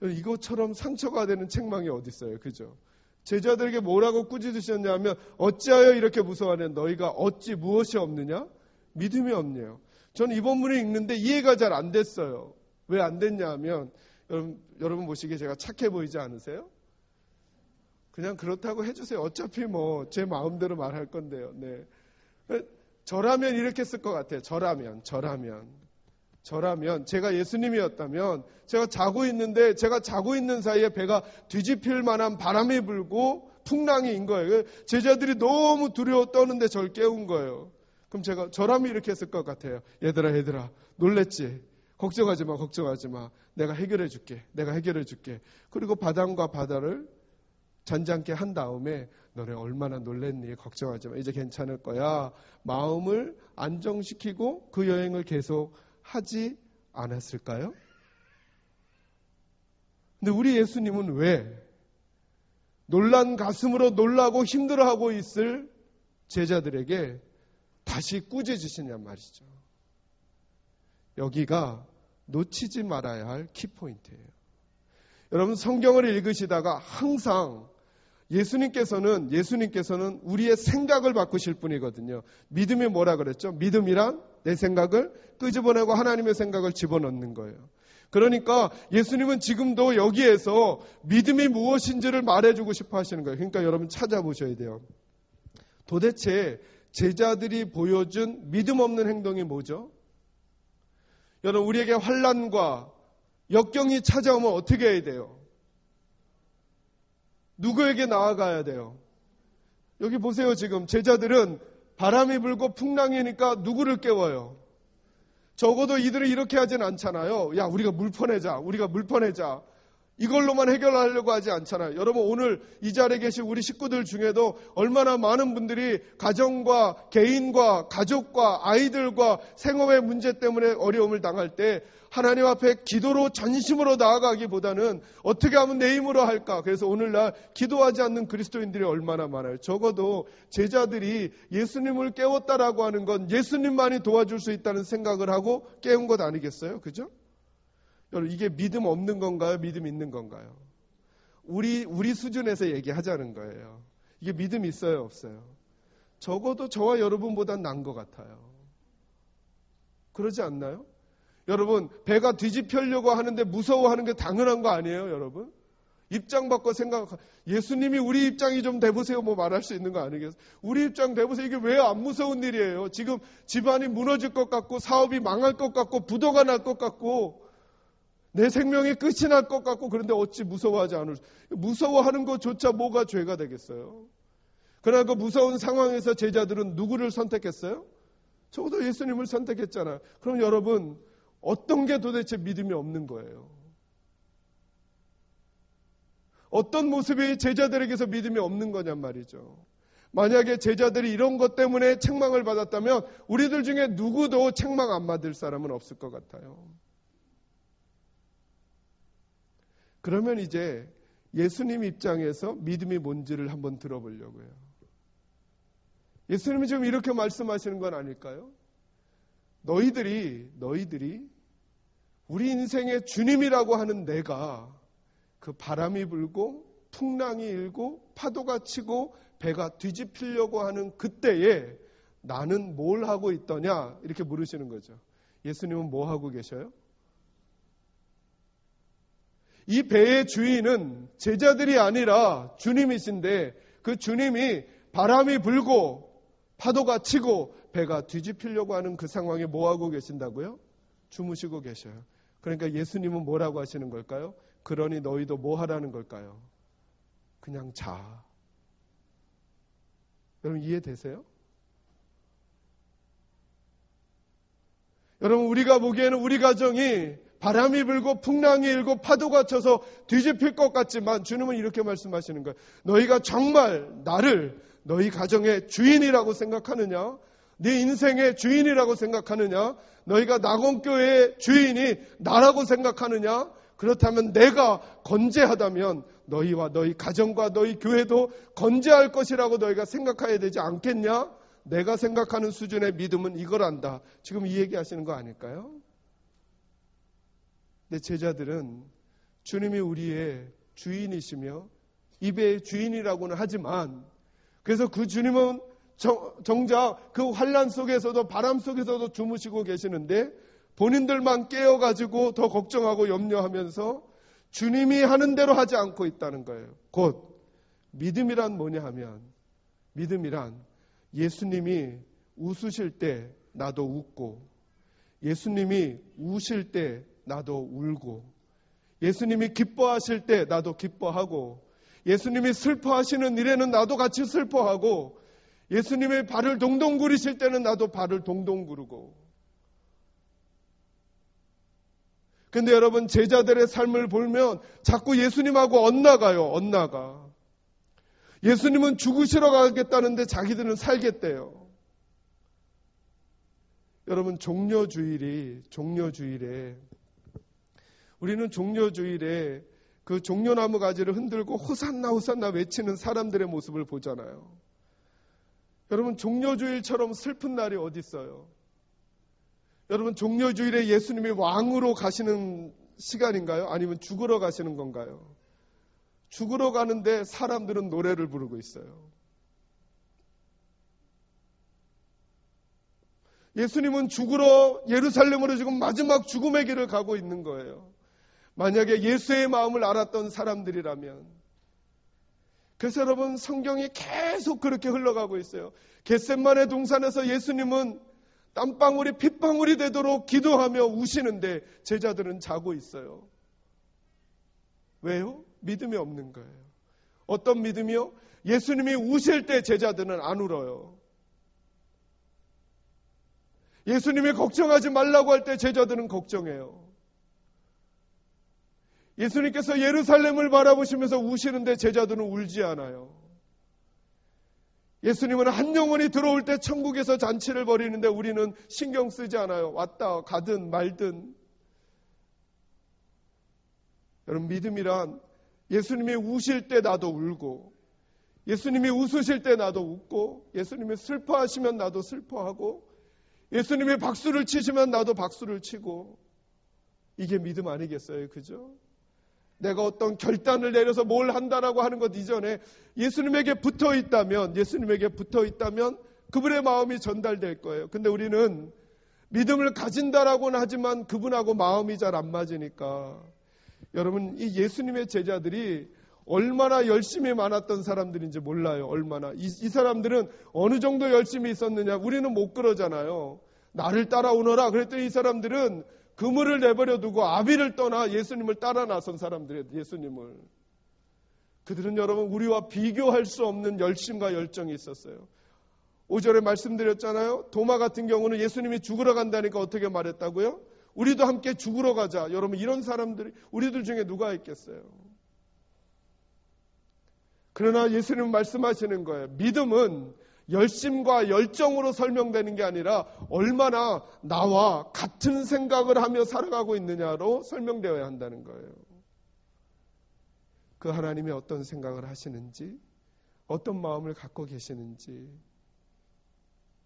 이것처럼 상처가 되는 책망이 어디 있어요? 그죠? 제자들에게 뭐라고 꾸짖으셨냐면 어찌하여 이렇게 무서워하냐? 너희가 어찌 무엇이 없느냐? 믿음이 없네요. 저는 이 본문을 읽는데 이해가 잘 안 됐어요. 왜 안 됐냐 하면 여러분 보시기에 제가 착해 보이지 않으세요? 그냥 그렇다고 해주세요. 어차피 뭐 제 마음대로 말할 건데요. 네. 저라면 이렇게 쓸 것 같아요. 저라면 제가 예수님이었다면 제가 자고 있는 사이에 배가 뒤집힐 만한 바람이 불고 풍랑이 인 거예요. 제자들이 너무 두려워 떠는데 저를 깨운 거예요. 그럼 저라면 이렇게 했을 것 같아요. 얘들아 놀랬지? 걱정하지 마. 내가 해결해 줄게. 그리고 바람과 바다를 잔잔케 한 다음에 너네 얼마나 놀랬니? 걱정하지 마. 이제 괜찮을 거야. 마음을 안정시키고 그 여행을 계속 하지 않았을까요? 근데 우리 예수님은 왜 놀란 가슴으로 놀라고 힘들어하고 있을 제자들에게 다시 꾸짖으시냔 말이죠. 여기가 놓치지 말아야 할 키포인트예요. 여러분 성경을 읽으시다가 항상 예수님께서는 우리의 생각을 바꾸실 분이거든요. 믿음이 뭐라 그랬죠? 믿음이란 내 생각을 끄집어내고 하나님의 생각을 집어넣는 거예요. 그러니까 예수님은 지금도 여기에서 믿음이 무엇인지를 말해주고 싶어 하시는 거예요. 그러니까 여러분 찾아보셔야 돼요. 도대체 제자들이 보여준 믿음 없는 행동이 뭐죠? 여러분 우리에게 환난과 역경이 찾아오면 어떻게 해야 돼요? 누구에게 나아가야 돼요? 여기 보세요. 지금 제자들은 바람이 불고 풍랑이니까 누구를 깨워요? 적어도 이들은 이렇게 하진 않잖아요. 야, 우리가 물 퍼내자. 이걸로만 해결하려고 하지 않잖아요. 여러분 오늘 이 자리에 계신 우리 식구들 중에도 얼마나 많은 분들이 가정과 개인과 가족과 아이들과 생업의 문제 때문에 어려움을 당할 때 하나님 앞에 기도로 전심으로 나아가기보다는 어떻게 하면 내 힘으로 할까? 그래서 오늘날 기도하지 않는 그리스도인들이 얼마나 많아요. 적어도 제자들이 예수님을 깨웠다라고 하는 건 예수님만이 도와줄 수 있다는 생각을 하고 깨운 것 아니겠어요? 그죠? 여러분 이게 믿음 없는 건가요? 믿음 있는 건가요? 우리 수준에서 얘기하자는 거예요. 이게 믿음 있어요? 없어요? 적어도 저와 여러분보단 나은 것 같아요. 그러지 않나요? 여러분 배가 뒤집히려고 하는데 무서워하는 게 당연한 거 아니에요? 여러분 입장 바꿔 예수님이 우리 입장이 좀 돼보세요 뭐 말할 수 있는 거 아니겠어요? 우리 입장 돼보세요. 이게 왜 안 무서운 일이에요? 지금 집안이 무너질 것 같고 사업이 망할 것 같고 부도가 날 것 같고 내 생명이 끝이 날 것 같고 그런데 어찌 무서워하지 않을 무서워하는 것조차 뭐가 죄가 되겠어요? 그러나 그 무서운 상황에서 제자들은 누구를 선택했어요? 적어도 예수님을 선택했잖아요. 그럼 여러분 어떤 게 도대체 믿음이 없는 거예요? 어떤 모습이 제자들에게서 믿음이 없는 거냔 말이죠. 만약에 제자들이 이런 것 때문에 책망을 받았다면 우리들 중에 누구도 책망 안 받을 사람은 없을 것 같아요. 그러면 이제 예수님 입장에서 믿음이 뭔지를 한번 들어보려고요. 예수님이 지금 이렇게 말씀하시는 건 아닐까요? 너희들이 우리 인생의 주님이라고 하는 내가 그 바람이 불고 풍랑이 일고 파도가 치고 배가 뒤집히려고 하는 그때에 나는 뭘 하고 있더냐 이렇게 물으시는 거죠. 예수님은 뭐 하고 계셔요? 이 배의 주인은 제자들이 아니라 주님이신데 그 주님이 바람이 불고 파도가 치고 배가 뒤집히려고 하는 그 상황에 뭐 하고 계신다고요? 주무시고 계셔요. 그러니까 예수님은 뭐라고 하시는 걸까요? 그러니 너희도 뭐 하라는 걸까요? 그냥 자. 여러분 이해되세요? 여러분 우리가 보기에는 우리 가정이 바람이 불고 풍랑이 일고 파도가 쳐서 뒤집힐 것 같지만 주님은 이렇게 말씀하시는 거예요. 너희가 정말 나를 너희 가정의 주인이라고 생각하느냐? 네 인생의 주인이라고 생각하느냐? 너희가 낙원교회의 주인이 나라고 생각하느냐? 그렇다면 내가 건재하다면 너희와 너희 가정과 너희 교회도 건재할 것이라고 너희가 생각해야 되지 않겠냐? 내가 생각하는 수준의 믿음은 이거란다. 지금 이 얘기 하시는 거 아닐까요? 내 제자들은 주님이 우리의 주인이시며 이 배의 주인이라고는 하지만 그래서 그 주님은 정작 그 환난 속에서도 바람 속에서도 주무시고 계시는데 본인들만 깨어가지고 더 걱정하고 염려하면서 주님이 하는 대로 하지 않고 있다는 거예요. 곧 믿음이란 뭐냐 하면 믿음이란 예수님이 웃으실 때 나도 웃고 예수님이 우실 때 나도 울고 예수님이 기뻐하실 때 나도 기뻐하고 예수님이 슬퍼하시는 일에는 나도 같이 슬퍼하고 예수님의 발을 동동 구르실 때는 나도 발을 동동 구르고. 근데 여러분 제자들의 삶을 보면 자꾸 예수님하고 엇나가. 예수님은 죽으시러 가겠다는데 자기들은 살겠대요. 여러분 종려주일에 우리는 종려주일에 그 종려나무 가지를 흔들고 호산나 호산나 외치는 사람들의 모습을 보잖아요. 여러분, 종려주일처럼 슬픈 날이 어디 있어요? 여러분, 종려주일에 예수님이 왕으로 가시는 시간인가요? 아니면 죽으러 가시는 건가요? 죽으러 가는데 사람들은 노래를 부르고 있어요. 예수님은 죽으러 예루살렘으로 지금 마지막 죽음의 길을 가고 있는 거예요. 만약에 예수의 마음을 알았던 사람들이라면. 그래서 여러분, 성경이 계속 그렇게 흘러가고 있어요. 겟세마네 동산에서 예수님은 땀방울이 핏방울이 되도록 기도하며 우시는데 제자들은 자고 있어요. 왜요? 믿음이 없는 거예요. 어떤 믿음이요? 예수님이 우실 때 제자들은 안 울어요. 예수님이 걱정하지 말라고 할 때 제자들은 걱정해요. 예수님께서 예루살렘을 바라보시면서 우시는데 제자들은 울지 않아요. 예수님은 한 영혼이 들어올 때 천국에서 잔치를 벌이는데 우리는 신경 쓰지 않아요. 왔다 가든 말든. 여러분, 믿음이란 예수님이 우실 때 나도 울고, 예수님이 웃으실 때 나도 웃고, 예수님이 슬퍼하시면 나도 슬퍼하고, 예수님이 박수를 치시면 나도 박수를 치고, 이게 믿음 아니겠어요? 그죠? 내가 어떤 결단을 내려서 뭘 한다라고 하는 것 이전에 예수님에게 붙어 있다면 그분의 마음이 전달될 거예요. 근데 우리는 믿음을 가진다라고는 하지만 그분하고 마음이 잘 안 맞으니까. 여러분, 이 예수님의 제자들이 얼마나 열심히 많았던 사람들인지 몰라요. 얼마나. 이 사람들은 어느 정도 열심히 있었느냐. 우리는 못 그러잖아요. 나를 따라오너라. 그랬더니 이 사람들은 그물을 내버려 두고 아비를 떠나 예수님을 따라 나선 사람들이에요. 예수님을. 그들은 여러분, 우리와 비교할 수 없는 열심과 열정이 있었어요. 5절에 말씀드렸잖아요. 도마 같은 경우는 예수님이 죽으러 간다니까 어떻게 말했다고요? 우리도 함께 죽으러 가자. 여러분, 이런 사람들이 우리들 중에 누가 있겠어요? 그러나 예수님은 말씀하시는 거예요. 믿음은 열심과 열정으로 설명되는 게 아니라 얼마나 나와 같은 생각을 하며 살아가고 있느냐로 설명되어야 한다는 거예요. 그 하나님이 어떤 생각을 하시는지, 어떤 마음을 갖고 계시는지,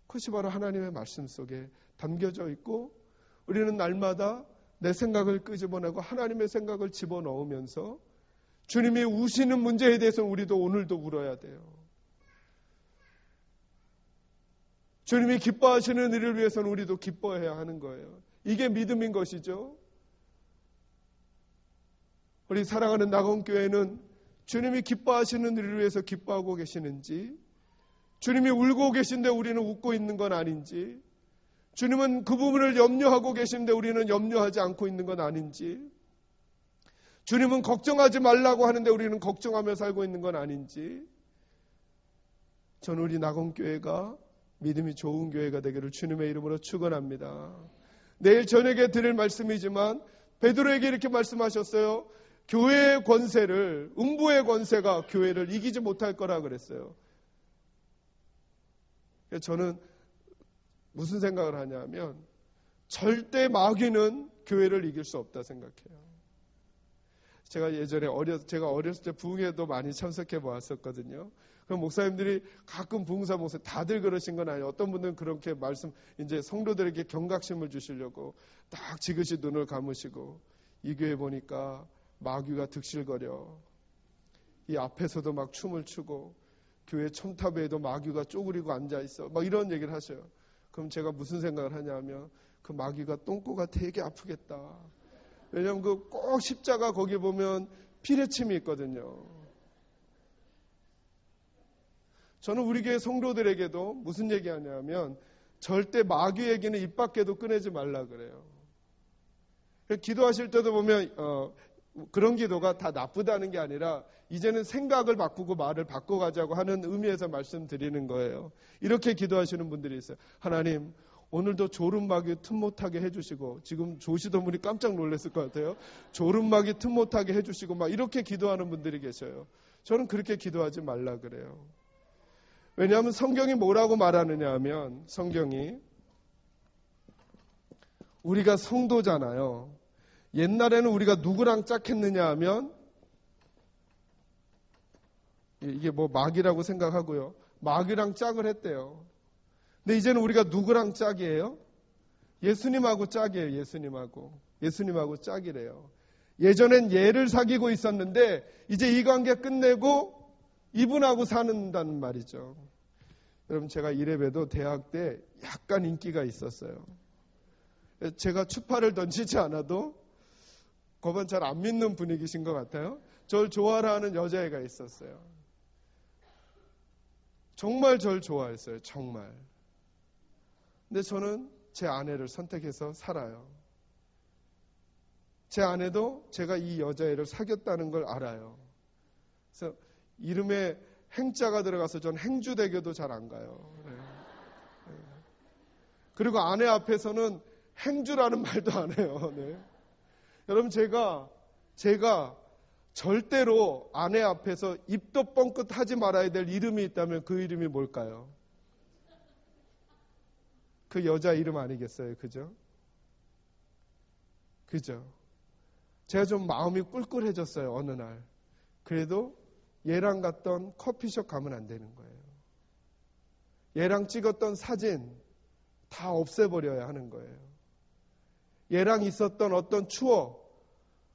그것이 바로 하나님의 말씀 속에 담겨져 있고, 우리는 날마다 내 생각을 끄집어내고 하나님의 생각을 집어넣으면서 주님이 우시는 문제에 대해서 우리도 오늘도 울어야 돼요. 주님이 기뻐하시는 일을 위해서는 우리도 기뻐해야 하는 거예요. 이게 믿음인 것이죠. 우리 사랑하는 낙원교회는 주님이 기뻐하시는 일을 위해서 기뻐하고 계시는지, 주님이 울고 계신데 우리는 웃고 있는 건 아닌지, 주님은 그 부분을 염려하고 계신데 우리는 염려하지 않고 있는 건 아닌지, 주님은 걱정하지 말라고 하는데 우리는 걱정하며 살고 있는 건 아닌지, 저는 우리 낙원교회가 믿음이 좋은 교회가 되기를 주님의 이름으로 축원합니다. 내일 저녁에 드릴 말씀이지만 베드로에게 이렇게 말씀하셨어요. 교회의 권세를, 음부의 권세가 교회를 이기지 못할 거라 그랬어요. 저는 무슨 생각을 하냐면 절대 마귀는 교회를 이길 수 없다 생각해요. 제가 예전에 제가 어렸을 때 부흥회도 많이 참석해 보았었거든요. 그럼 목사님들이 가끔 부흥사 목사 다들 그러신 건 아니에요. 어떤 분들은 그렇게 이제 성도들에게 경각심을 주시려고 딱 지그시 눈을 감으시고, 이 교회 보니까 마귀가 득실거려. 이 앞에서도 막 춤을 추고 교회 첨탑에도 마귀가 쪼그리고 앉아있어. 막 이런 얘기를 하셔요. 그럼 제가 무슨 생각을 하냐면 그 마귀가 똥꼬가 되게 아프겠다. 왜냐하면 그 꼭 십자가 거기 보면 피레침이 있거든요. 저는 우리 교회 성도들에게도 무슨 얘기하냐면 절대 마귀 얘기는 입 밖에도 꺼내지 말라 그래요. 기도하실 때도 보면 그런 기도가 다 나쁘다는 게 아니라 이제는 생각을 바꾸고 말을 바꿔가자고 하는 의미에서 말씀드리는 거예요. 이렇게 기도하시는 분들이 있어요. 하나님, 오늘도 졸음마귀 틈 못하게 해주시고, 지금 조시던 분이 깜짝 놀랐을 것 같아요. 졸음마귀 틈 못하게 해주시고 막 이렇게 기도하는 분들이 계셔요. 저는 그렇게 기도하지 말라 그래요. 왜냐하면 성경이 뭐라고 말하느냐 하면, 성경이 우리가 성도잖아요. 옛날에는 우리가 누구랑 짝했느냐 하면 이게 뭐 마귀라고 생각하고요. 마귀랑 짝을 했대요. 근데 이제는 우리가 누구랑 짝이에요? 예수님하고 짝이에요. 예수님하고 짝이래요. 예전엔 얘를 사귀고 있었는데 이제 이 관계 끝내고 이분하고 사는다는 말이죠. 여러분, 제가 이래봬도 대학 때 약간 인기가 있었어요. 제가 추파를 던지지 않아도 그건 잘 안 믿는 분위기신 것 같아요. 저를 좋아하는 여자애가 있었어요. 정말 저를 좋아했어요. 정말. 근데 저는 제 아내를 선택해서 살아요. 제 아내도 제가 이 여자애를 사귀었다는 걸 알아요. 그래서 이름에 행자가 들어가서 전 행주대교도 잘 안 가요. 네. 그리고 아내 앞에서는 행주라는 말도 안 해요. 네. 여러분, 제가 절대로 아내 앞에서 입도 뻥끗 하지 말아야 될 이름이 있다면 그 이름이 뭘까요? 그 여자 이름 아니겠어요? 그죠? 제가 좀 마음이 꿀꿀해졌어요. 어느 날. 그래도 얘랑 갔던 커피숍 가면 안 되는 거예요. 얘랑 찍었던 사진 다 없애버려야 하는 거예요. 얘랑 있었던 어떤 추억,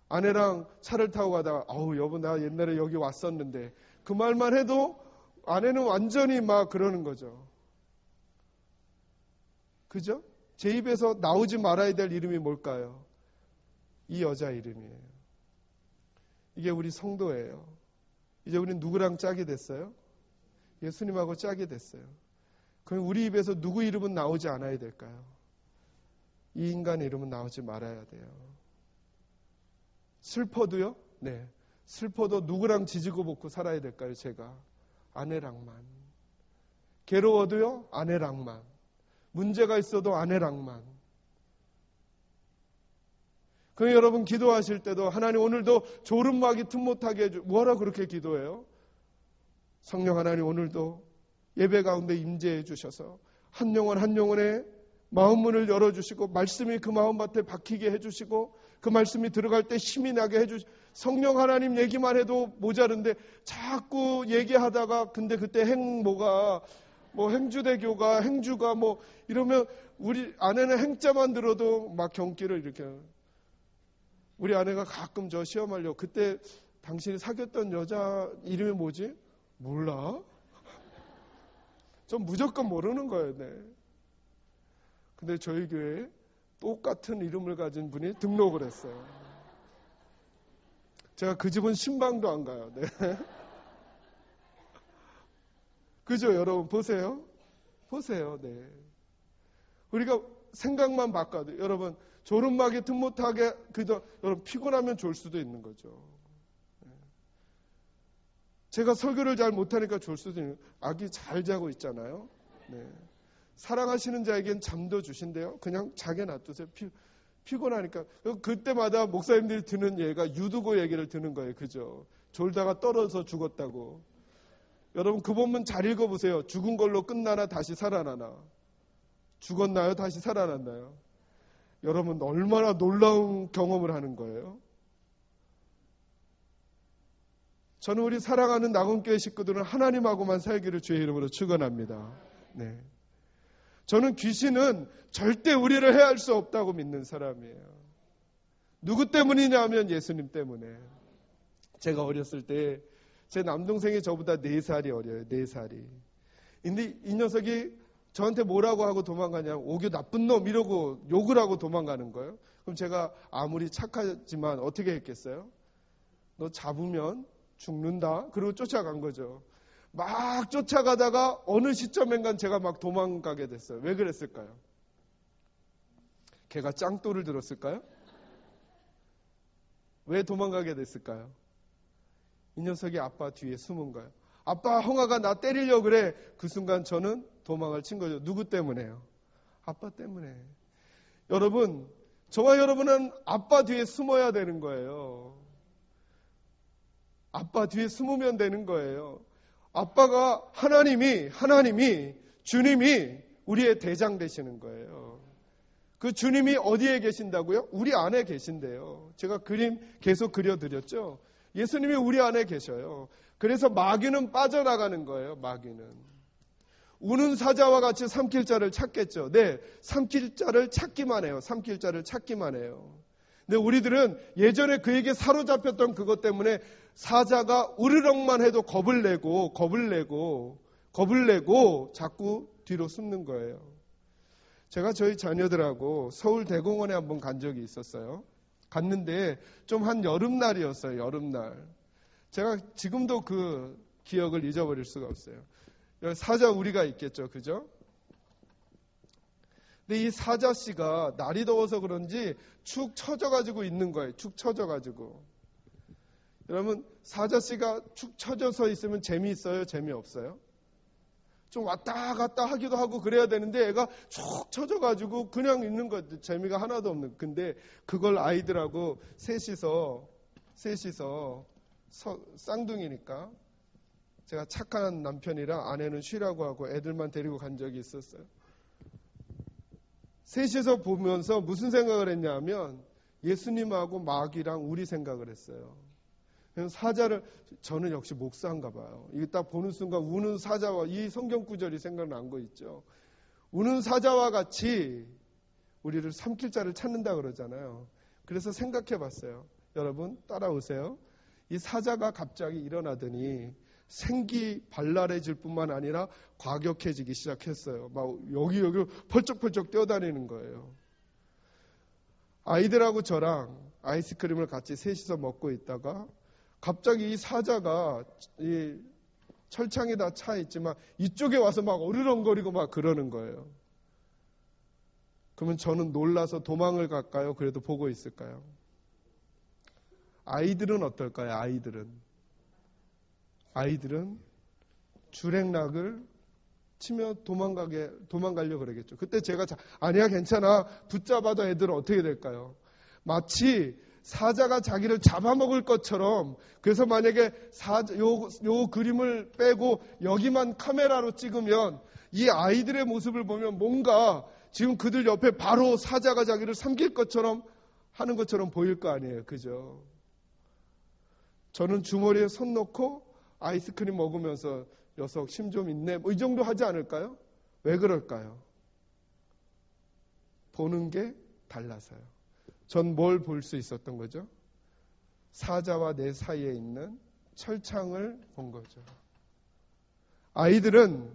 아내랑 차를 타고 가다가 아우 여보 나 옛날에 여기 왔었는데 그 말만 해도 아내는 완전히 막 그러는 거죠. 그죠? 제 입에서 나오지 말아야 될 이름이 뭘까요? 이 여자 이름이에요. 이게 우리 성도예요. 이제 우리는 누구랑 짝이 됐어요? 예수님하고 짝이 됐어요. 그럼 우리 입에서 누구 이름은 나오지 않아야 될까요? 이 인간 이름은 나오지 말아야 돼요. 슬퍼도요? 네. 슬퍼도 누구랑 지지고 볶고 살아야 될까요? 제가. 아내랑만. 괴로워도요? 아내랑만. 문제가 있어도 아내랑만. 그럼 여러분 기도하실 때도 하나님 오늘도 졸음막이 틈 못하게 해주. 뭐하라 그렇게 기도해요? 성령 하나님 오늘도 예배 가운데 임재해 주셔서 한 영혼 한 영혼의 마음문을 열어주시고 말씀이 그 마음밭에 박히게 해주시고 그 말씀이 들어갈 때 힘이 나게 해주시고 성령 하나님 얘기만 해도 모자른데 자꾸 얘기하다가 근데 그때 행주가 뭐 이러면 우리 아내는 행자만 들어도 막 경기를 이렇게 우리 아내가 가끔 저 시험하려고 그때 당신이 사귀었던 여자 이름이 뭐지? 몰라? 전 무조건 모르는 거예요. 네. 근데 저희 교회에 똑같은 이름을 가진 분이 등록을 했어요. 제가 그 집은 신방도 안 가요. 네. 그죠, 여러분? 보세요. 네. 우리가 생각만 바꿔도, 여러분, 졸음막이 틈 못하게, 여러분, 피곤하면 졸 수도 있는 거죠. 네. 제가 설교를 잘 못하니까 졸 수도 있는, 아기 잘 자고 있잖아요. 네. 사랑하시는 자에겐 잠도 주신대요. 그냥 자게 놔두세요. 피곤하니까. 그때마다 목사님들이 드는 예가 유두고 얘기를 드는 거예요. 그죠? 졸다가 떨어져 죽었다고. 여러분 그 본문 잘 읽어보세요. 죽은 걸로 끝나나 다시 살아나나. 죽었나요? 다시 살아났나요? 여러분 얼마나 놀라운 경험을 하는 거예요? 저는 우리 사랑하는 낙원교회 식구들은 하나님하고만 살기를 주의 이름으로 축원합니다. 네. 저는 귀신은 절대 우리를 해할 수 없다고 믿는 사람이에요. 누구 때문이냐 하면 예수님 때문에. 제가 어렸을 때 제 남동생이 저보다 4살이 어려요. 4살이. 근데 이 녀석이 저한테 뭐라고 하고 도망가냐면 오규 나쁜 놈 이러고 욕을 하고 도망가는 거예요. 그럼 제가 아무리 착하지만 어떻게 했겠어요? 너 잡으면 죽는다. 그리고 쫓아간 거죠. 막 쫓아가다가 어느 시점엔간 제가 막 도망가게 됐어요. 왜 그랬을까요? 걔가 짱돌을 들었을까요? 왜 도망가게 됐을까요? 이 녀석이 아빠 뒤에 숨은 거예요. 아빠 형아가 나 때리려고 그래. 그 순간 저는 도망을 친 거죠. 누구 때문에요? 아빠 때문에. 여러분, 저와 여러분은 아빠 뒤에 숨어야 되는 거예요. 아빠 뒤에 숨으면 되는 거예요. 아빠가 하나님이 주님이 우리의 대장 되시는 거예요. 그 주님이 어디에 계신다고요? 우리 안에 계신대요. 제가 그림 계속 그려드렸죠. 예수님이 우리 안에 계셔요. 그래서 마귀는 빠져나가는 거예요. 마귀는. 우는 사자와 같이 삼킬 자를 찾겠죠. 네, 삼킬 자를 찾기만 해요. 삼킬 자를 찾기만 해요. 근데 우리들은 예전에 그에게 사로잡혔던 그것 때문에 사자가 으르렁만 해도 겁을 내고 자꾸 뒤로 숨는 거예요. 제가 저희 자녀들하고 서울 대공원에 한번 간 적이 있었어요. 갔는데 좀 한 여름날이었어요. 여름날. 제가 지금도 그 기억을 잊어버릴 수가 없어요. 사자 우리가 있겠죠. 그죠? 근데 이 사자씨가 날이 더워서 그런지 축 처져가지고 있는 거예요. 축 처져가지고. 여러분, 사자씨가 축 처져서 있으면 재미있어요? 재미없어요? 좀 왔다 갔다 하기도 하고 그래야 되는데 애가 축 처져가지고 그냥 있는 거 재미가 하나도 없는. 근데 그걸 아이들하고 셋이서 쌍둥이니까 제가 착한 남편이라 아내는 쉬라고 하고 애들만 데리고 간 적이 있었어요. 셋이서 보면서 무슨 생각을 했냐면 예수님하고 마귀랑 우리 생각을 했어요. 사자를, 저는 역시 목사인가 봐요. 이게 딱 보는 순간 우는 사자와, 이 성경 구절이 생각난 거 있죠. 우는 사자와 같이 우리를 삼킬 자를 찾는다 그러잖아요. 그래서 생각해 봤어요. 여러분 따라오세요. 이 사자가 갑자기 일어나더니 생기 발랄해질 뿐만 아니라 과격해지기 시작했어요. 막 여기 펄쩍펄쩍 뛰어다니는 거예요. 아이들하고 저랑 아이스크림을 같이 셋이서 먹고 있다가 갑자기 이 사자가 이 철창에 다 차 있지만 이쪽에 와서 막 어르렁거리고 막 그러는 거예요. 그러면 저는 놀라서 도망을 갈까요? 그래도 보고 있을까요? 아이들은 어떨까요? 아이들은 주랭락을 치며 도망가려고 그러겠죠. 그때 제가 아니야 괜찮아 붙잡아도 애들은 어떻게 될까요? 마치 사자가 자기를 잡아먹을 것처럼. 그래서 만약에 요 그림을 빼고 여기만 카메라로 찍으면 이 아이들의 모습을 보면 뭔가 지금 그들 옆에 바로 사자가 자기를 삼킬 것처럼 하는 것처럼 보일 거 아니에요. 그죠? 저는 주머니에 손 넣고 아이스크림 먹으면서 녀석 힘 좀 있네 뭐 이 정도 하지 않을까요? 왜 그럴까요? 보는 게 달라서요. 전 뭘 볼 수 있었던 거죠? 사자와 내 사이에 있는 철창을 본 거죠. 아이들은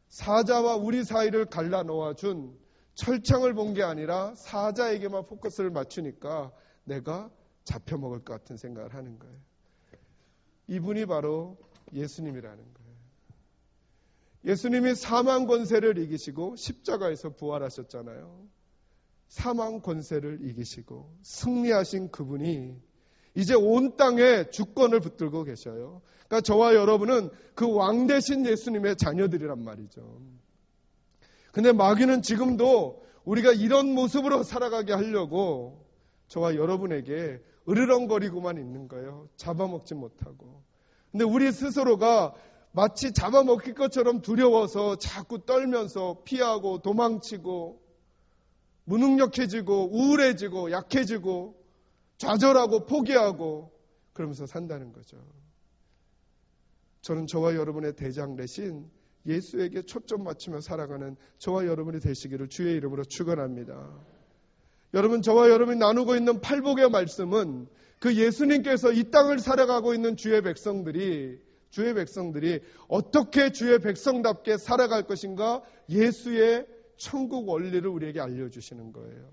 사자와 우리 사이를 갈라놓아준 철창을 본 게 아니라 사자에게만 포커스를 맞추니까 내가 잡혀먹을 것 같은 생각을 하는 거예요. 이분이 바로 예수님이라는 거예요. 예수님이 사망 권세를 이기시고 십자가에서 부활하셨잖아요. 사망 권세를 이기시고 승리하신 그분이 이제 온 땅에 주권을 붙들고 계셔요. 그러니까 저와 여러분은 그 왕 대신 예수님의 자녀들이란 말이죠. 근데 마귀는 지금도 우리가 이런 모습으로 살아가게 하려고 저와 여러분에게 으르렁거리고만 있는 거예요. 잡아먹지 못하고. 근데 우리 스스로가 마치 잡아먹힐 것처럼 두려워서 자꾸 떨면서 피하고 도망치고 무능력해지고 우울해지고 약해지고 좌절하고 포기하고 그러면서 산다는 거죠. 저는 저와 여러분의 대장 대신 예수에게 초점 맞추며 살아가는 저와 여러분이 되시기를 주의 이름으로 축원합니다. 여러분, 저와 여러분이 나누고 있는 팔복의 말씀은 그 예수님께서 이 땅을 살아가고 있는 주의 백성들이 어떻게 주의 백성답게 살아갈 것인가, 예수의 천국 원리를 우리에게 알려주시는 거예요.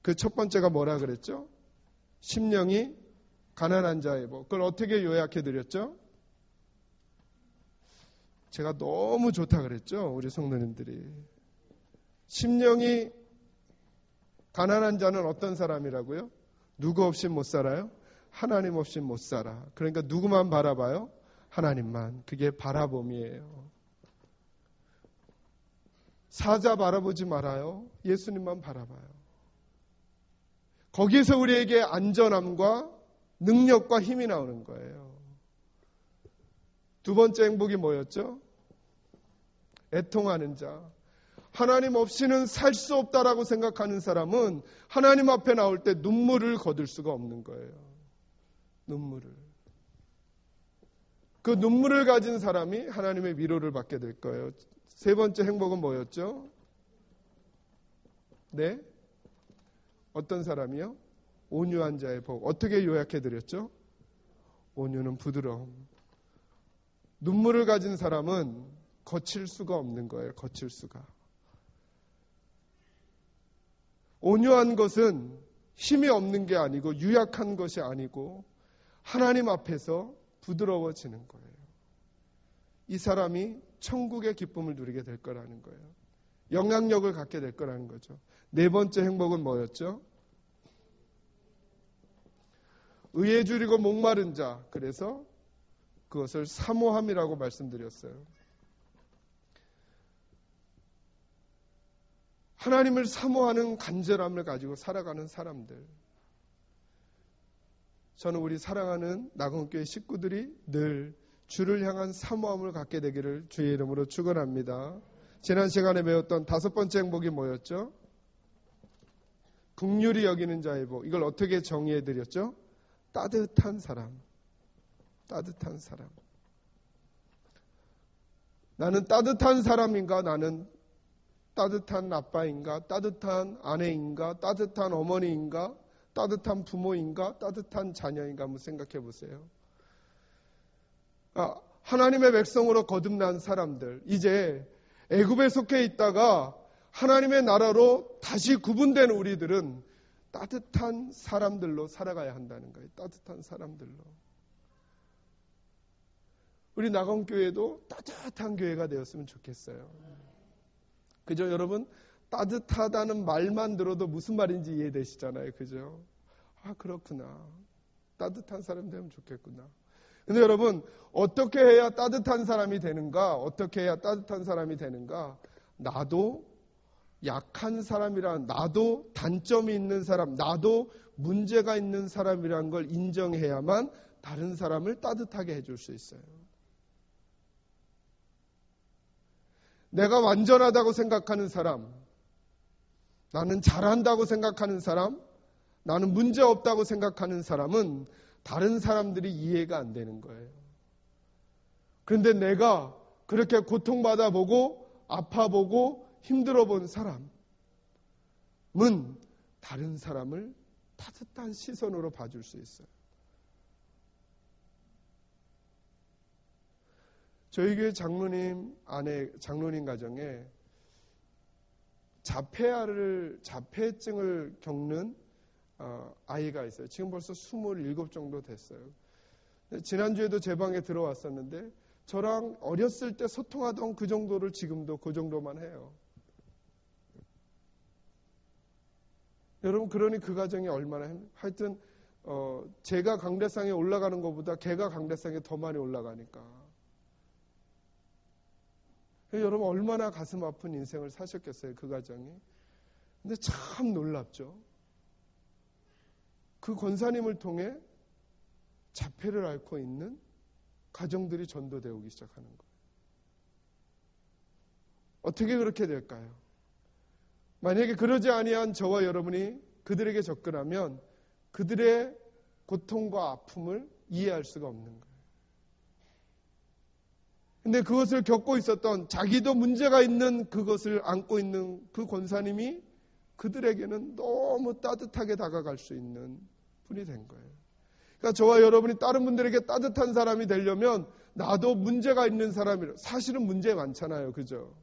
그 첫 번째가 뭐라 그랬죠? 심령이 가난한 자의 복. 그걸 어떻게 요약해 드렸죠? 제가 너무 좋다 그랬죠? 우리 성도님들이. 심령이 가난한 자는 어떤 사람이라고요? 누구 없이 못 살아요? 하나님 없이 못 살아. 그러니까 누구만 바라봐요? 하나님만. 그게 바라봄이에요. 사자 바라보지 말아요. 예수님만 바라봐요. 거기에서 우리에게 안전함과 능력과 힘이 나오는 거예요. 두 번째 행복이 뭐였죠? 애통하는 자. 하나님 없이는 살 수 없다라고 생각하는 사람은 하나님 앞에 나올 때 눈물을 거둘 수가 없는 거예요. 눈물을. 그 눈물을 가진 사람이 하나님의 위로를 받게 될 거예요. 세 번째 행복은 뭐였죠? 네? 어떤 사람이요? 온유한 자의 복. 어떻게 요약해드렸죠? 온유는 부드러움. 눈물을 가진 사람은 거칠 수가 없는 거예요. 거칠 수가. 온유한 것은 힘이 없는 게 아니고 유약한 것이 아니고 하나님 앞에서 부드러워지는 거예요. 이 사람이 천국의 기쁨을 누리게 될 거라는 거예요. 영향력을 갖게 될 거라는 거죠. 네 번째 행복은 뭐였죠? 의에 줄이고 목마른 자. 그래서 그것을 사모함이라고 말씀드렸어요. 하나님을 사모하는 간절함을 가지고 살아가는 사람들. 저는 우리 사랑하는 낙원교회 식구들이 늘 주를 향한 사모함을 갖게 되기를 주의 이름으로 축원합니다. 지난 시간에 배웠던 다섯 번째 행복이 뭐였죠? 긍휼히 여기는 자의 복. 이걸 어떻게 정의해 드렸죠? 따뜻한 사람. 따뜻한 사람. 나는 따뜻한 사람인가? 나는 따뜻한 아빠인가? 따뜻한 아내인가? 따뜻한 어머니인가? 따뜻한 부모인가? 따뜻한 자녀인가? 한번 생각해 보세요. 하나님의 백성으로 거듭난 사람들, 이제 애굽에 속해 있다가 하나님의 나라로 다시 구분된 우리들은 따뜻한 사람들로 살아가야 한다는 거예요. 따뜻한 사람들로. 우리 낙원교회도 따뜻한 교회가 되었으면 좋겠어요. 그죠? 여러분, 따뜻하다는 말만 들어도 무슨 말인지 이해되시잖아요. 그죠? 그렇구나. 따뜻한 사람 되면 좋겠구나. 근데 여러분, 어떻게 해야 따뜻한 사람이 되는가? 어떻게 해야 따뜻한 사람이 되는가? 나도 약한 사람이란, 나도 단점이 있는 사람, 나도 문제가 있는 사람이란 걸 인정해야만 다른 사람을 따뜻하게 해줄 수 있어요. 내가 완전하다고 생각하는 사람, 나는 잘한다고 생각하는 사람, 나는 문제 없다고 생각하는 사람은 다른 사람들이 이해가 안 되는 거예요. 그런데 내가 그렇게 고통받아 보고 아파 보고 힘들어 본 사람은 다른 사람을 따뜻한 시선으로 봐줄 수 있어요. 저희 교회 장로님 가정에 자폐증을 겪는 아이가 있어요. 지금 벌써 27 정도 됐어요. 지난주에도 제 방에 들어왔었는데 저랑 어렸을 때 소통하던 그 정도를 지금도 그 정도만 해요. 여러분, 그러니 그 가정이 얼마나 하여튼 제가 강대상에 올라가는 것보다 걔가 강대상에 더 많이 올라가니까. 여러분, 얼마나 가슴 아픈 인생을 사셨겠어요, 그 가정이. 근데 참 놀랍죠. 그 권사님을 통해 자폐를 앓고 있는 가정들이 전도되기 시작하는 거예요. 어떻게 그렇게 될까요? 만약에 그러지 아니한 저와 여러분이 그들에게 접근하면 그들의 고통과 아픔을 이해할 수가 없는 거예요. 근데 그것을 겪고 있었던, 자기도 문제가 있는 그것을 안고 있는 그 권사님이 그들에게는 너무 따뜻하게 다가갈 수 있는 분이 된 거예요. 그러니까 저와 여러분이 다른 분들에게 따뜻한 사람이 되려면 나도 문제가 있는 사람이라. 사실은 문제 많잖아요. 그죠?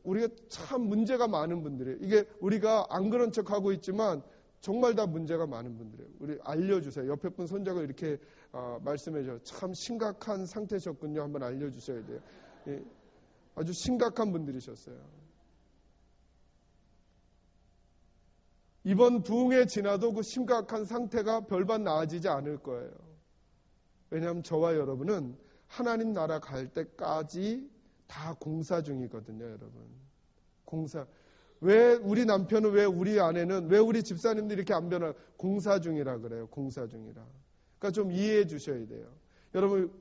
우리가 참 문제가 많은 분들이에요. 이게 우리가 안 그런 척하고 있지만 정말 다 문제가 많은 분들이에요. 우리 알려주세요. 옆에 분 손잡고 이렇게 말씀해 줘요. 참 심각한 상태셨군요. 한번 알려주셔야 돼요. 예, 아주 심각한 분들이셨어요. 이번 부흥에 지나도 그 심각한 상태가 별반 나아지지 않을 거예요. 왜냐하면 저와 여러분은 하나님 나라 갈 때까지 다 공사 중이거든요, 여러분. 공사. 왜 우리 남편은, 왜 우리 아내는, 왜 우리 집사님들이 이렇게 안 변화? 공사 중이라 그래요. 공사 중이라. 그러니까 좀 이해해 주셔야 돼요. 여러분,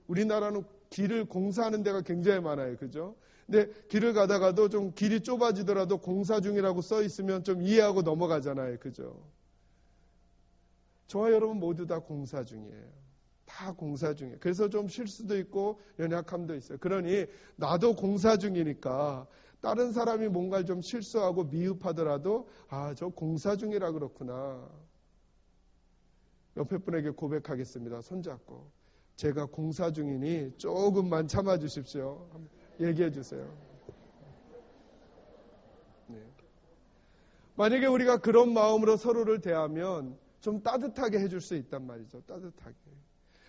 우리나라는 길을 공사하는 데가 굉장히 많아요. 그죠? 근데 길을 가다가도 좀 길이 좁아지더라도 공사 중이라고 써 있으면 좀 이해하고 넘어가잖아요. 그죠? 저와 여러분 모두 다 공사 중이에요. 다 공사 중이에요. 그래서 좀 실수도 있고 연약함도 있어요. 그러니 나도 공사 중이니까 다른 사람이 뭔가를 좀 실수하고 미흡하더라도 저 공사 중이라 그렇구나. 옆에 분에게 고백하겠습니다. 손잡고. 제가 공사 중이니 조금만 참아주십시오. 얘기해 주세요. 네. 만약에 우리가 그런 마음으로 서로를 대하면 좀 따뜻하게 해줄 수 있단 말이죠. 따뜻하게.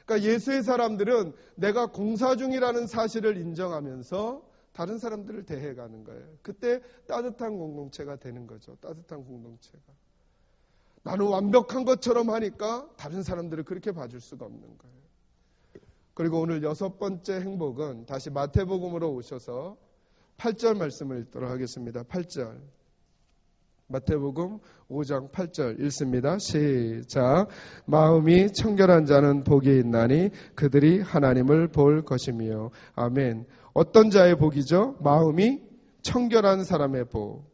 그러니까 예수의 사람들은 내가 공사 중이라는 사실을 인정하면서 다른 사람들을 대해가는 거예요. 그때 따뜻한 공동체가 되는 거죠. 따뜻한 공동체가. 나는 완벽한 것처럼 하니까 다른 사람들을 그렇게 봐줄 수가 없는 거예요. 그리고 오늘 6번째 행복은 다시 마태복음으로 오셔서 8절 말씀을 읽도록 하겠습니다. 8절. 마태복음 5장 8절 읽습니다. 시작. 마음이 청결한 자는 복이 있나니 그들이 하나님을 볼 것이며. 아멘. 어떤 자의 복이죠? 마음이 청결한 사람의 복.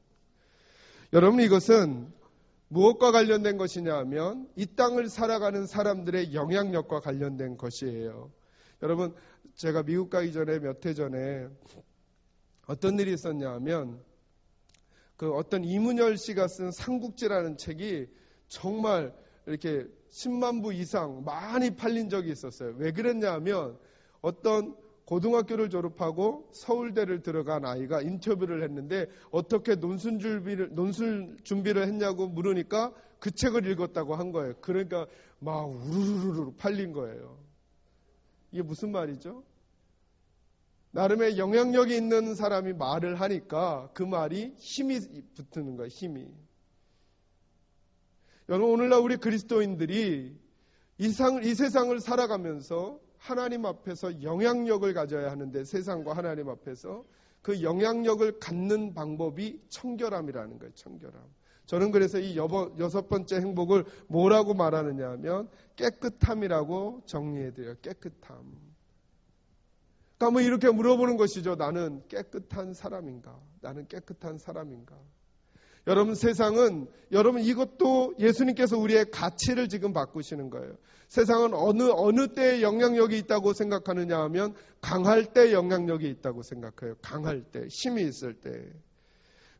여러분, 이것은 무엇과 관련된 것이냐 하면 이 땅을 살아가는 사람들의 영향력과 관련된 것이에요. 여러분, 제가 미국 가기 전에 몇 해 전에 어떤 일이 있었냐 하면 그 어떤 이문열 씨가 쓴 삼국지라는 책이 정말 이렇게 10만 부 이상 많이 팔린 적이 있었어요. 왜 그랬냐 하면 어떤 고등학교를 졸업하고 서울대를 들어간 아이가 인터뷰를 했는데 어떻게 논술 준비를 했냐고 물으니까 그 책을 읽었다고 한 거예요. 그러니까 막 우르르르 팔린 거예요. 이게 무슨 말이죠? 나름의 영향력이 있는 사람이 말을 하니까 그 말이 힘이 붙는 거예요. 힘이. 여러분, 오늘날 우리 그리스도인들이 이 세상을 살아가면서 하나님 앞에서 영향력을 가져야 하는데, 세상과 하나님 앞에서 그 영향력을 갖는 방법이 청결함이라는 거예요. 청결함. 저는 그래서 이 6번째 행복을 뭐라고 말하느냐 하면 깨끗함이라고 정리해드려요. 깨끗함. 그러니까 뭐 이렇게 물어보는 것이죠. 나는 깨끗한 사람인가? 나는 깨끗한 사람인가? 여러분, 세상은, 여러분, 이것도 예수님께서 우리의 가치를 지금 바꾸시는 거예요. 세상은 어느 때에 영향력이 있다고 생각하느냐 하면 강할 때 영향력이 있다고 생각해요. 강할 때, 힘이 있을 때.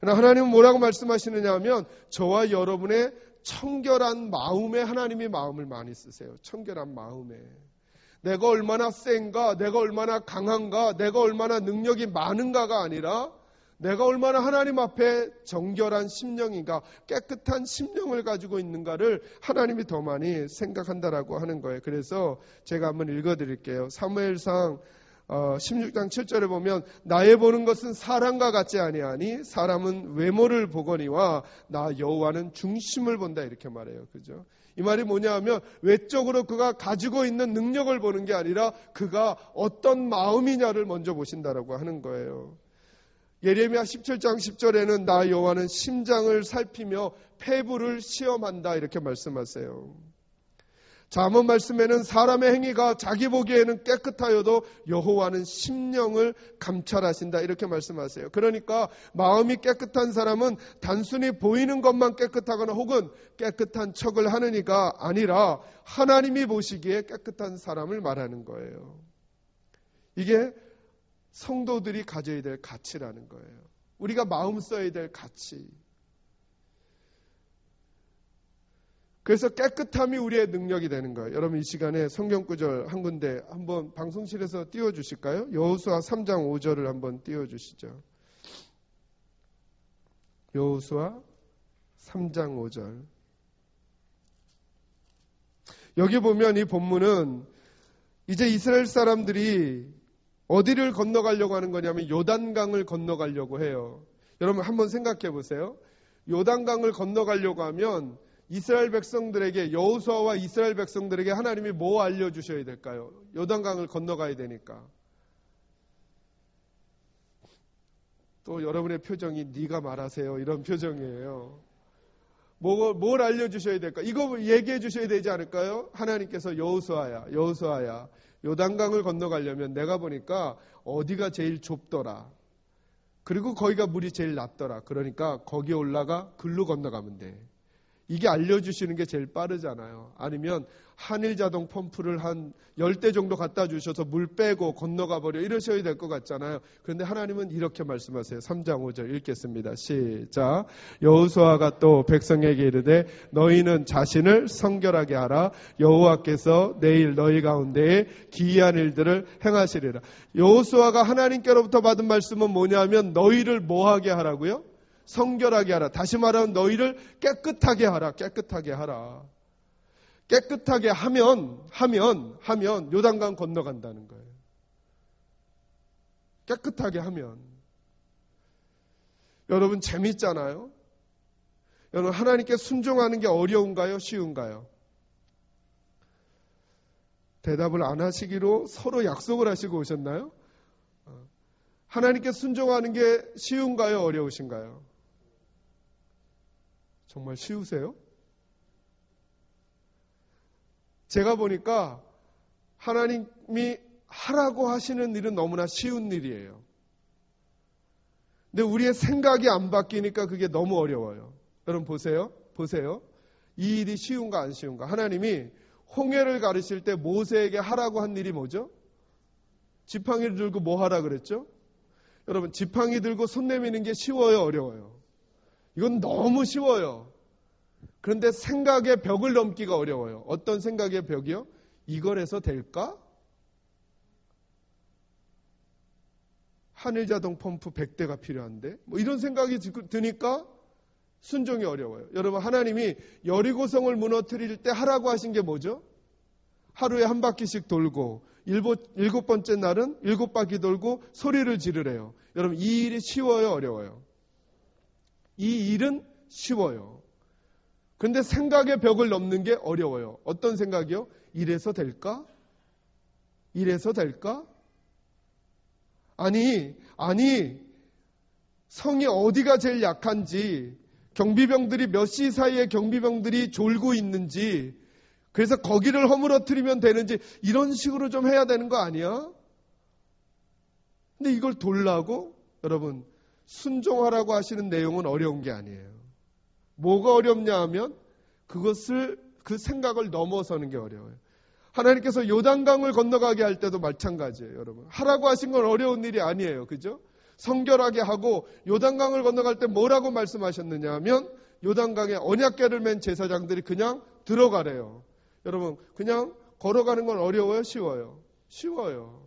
그러나 하나님은 뭐라고 말씀하시느냐 하면 저와 여러분의 청결한 마음에 하나님이 마음을 많이 쓰세요. 청결한 마음에. 내가 얼마나 센가, 내가 얼마나 강한가, 내가 얼마나 능력이 많은가가 아니라 내가 얼마나 하나님 앞에 정결한 심령인가, 깨끗한 심령을 가지고 있는가를 하나님이 더 많이 생각한다라고 하는 거예요. 그래서 제가 한번 읽어드릴게요. 사무엘상 16장 7절에 보면 나의 보는 것은 사람과 같지 아니하니 사람은 외모를 보거니와 나 여호와는 중심을 본다, 이렇게 말해요. 그죠? 이 말이 뭐냐 하면 외적으로 그가 가지고 있는 능력을 보는 게 아니라 그가 어떤 마음이냐를 먼저 보신다라고 하는 거예요. 예레미야 17장 10절에는 나 여호와는 심장을 살피며 폐부를 시험한다, 이렇게 말씀하세요. 잠언 말씀에는 사람의 행위가 자기 보기에는 깨끗하여도 여호와는 심령을 감찰하신다, 이렇게 말씀하세요. 그러니까 마음이 깨끗한 사람은 단순히 보이는 것만 깨끗하거나 혹은 깨끗한 척을 하는 이가 아니라 하나님이 보시기에 깨끗한 사람을 말하는 거예요. 이게 성도들이 가져야 될 가치라는 거예요. 우리가 마음 써야 될 가치. 그래서 깨끗함이 우리의 능력이 되는 거예요. 여러분, 이 시간에 성경 구절 한 군데 한번 방송실에서 띄워주실까요? 여호수아 3장 5절을 한번 띄워주시죠. 여호수아 3장 5절. 여기 보면 이 본문은 이제 이스라엘 사람들이 어디를 건너가려고 하는 거냐면 요단강을 건너가려고 해요. 여러분, 한번 생각해 보세요. 요단강을 건너가려고 하면 이스라엘 백성들에게, 여호수아와 이스라엘 백성들에게 하나님이 뭐 알려주셔야 될까요? 요단강을 건너가야 되니까. 또 여러분의 표정이 네가 말하세요, 이런 표정이에요. 뭘 알려주셔야 될까? 이거 얘기해 주셔야 되지 않을까요? 하나님께서 여호수아야 요단강을 건너가려면 내가 보니까 어디가 제일 좁더라. 그리고 거기가 물이 제일 낮더라. 그러니까 거기에 올라가 글로 건너가면 돼. 이게 알려주시는 게 제일 빠르잖아요. 아니면 한일자동 펌프를 한 10대 정도 갖다 주셔서 물 빼고 건너가 버려 이러셔야 될 것 같잖아요. 그런데 하나님은 이렇게 말씀하세요. 3장 5절 읽겠습니다. 시작. 여호수아가 또 백성에게 이르되 너희는 자신을 성결하게 하라. 여호와께서 내일 너희 가운데에 기이한 일들을 행하시리라. 여호수아가 하나님께로부터 받은 말씀은 뭐냐면 너희를 뭐하게 하라고요? 성결하게 하라. 다시 말하면 너희를 깨끗하게 하라. 깨끗하게 하라. 깨끗하게 하면 요단강 건너간다는 거예요. 깨끗하게 하면. 여러분 재밌잖아요. 여러분 하나님께 순종하는 게 어려운가요? 쉬운가요? 대답을 안 하시기로 서로 약속을 하시고 오셨나요? 하나님께 순종하는 게 쉬운가요? 어려우신가요? 정말 쉬우세요? 제가 보니까 하나님이 하라고 하시는 일은 너무나 쉬운 일이에요. 근데 우리의 생각이 안 바뀌니까 그게 너무 어려워요. 여러분 보세요. 이 일이 쉬운가 안 쉬운가. 하나님이 홍해를 가르칠 때 모세에게 하라고 한 일이 뭐죠? 지팡이를 들고 뭐 하라 그랬죠? 여러분 지팡이 들고 손 내미는 게 쉬워요? 어려워요? 이건 너무 쉬워요. 그런데 생각의 벽을 넘기가 어려워요. 어떤 생각의 벽이요? 이걸 해서 될까? 한일자동 펌프 100대가 필요한데 뭐 이런 생각이 드니까 순종이 어려워요. 여러분 하나님이 여리고성을 무너뜨릴 때 하라고 하신 게 뭐죠? 하루에 한 바퀴씩 돌고 일곱 번째 날은 7바퀴 돌고 소리를 지르래요. 여러분 이 일이 쉬워요? 어려워요? 이 일은 쉬워요. 그런데 생각의 벽을 넘는 게 어려워요. 어떤 생각이요? 이래서 될까? 이래서 될까? 아니 성이 어디가 제일 약한지 경비병들이 몇 시 사이에 경비병들이 졸고 있는지 그래서 거기를 허물어뜨리면 되는지 이런 식으로 좀 해야 되는 거 아니야? 근데 이걸 돌라고? 여러분 순종하라고 하시는 내용은 어려운 게 아니에요. 뭐가 어렵냐 하면 그 생각을 넘어서는 게 어려워요. 하나님께서 요단강을 건너가게 할 때도 마찬가지예요, 여러분. 하라고 하신 건 어려운 일이 아니에요. 그죠? 성결하게 하고 요단강을 건너갈 때 뭐라고 말씀하셨느냐 하면 요단강에 언약궤를 맨 제사장들이 그냥 들어가래요. 여러분, 그냥 걸어가는 건 어려워요? 쉬워요? 쉬워요.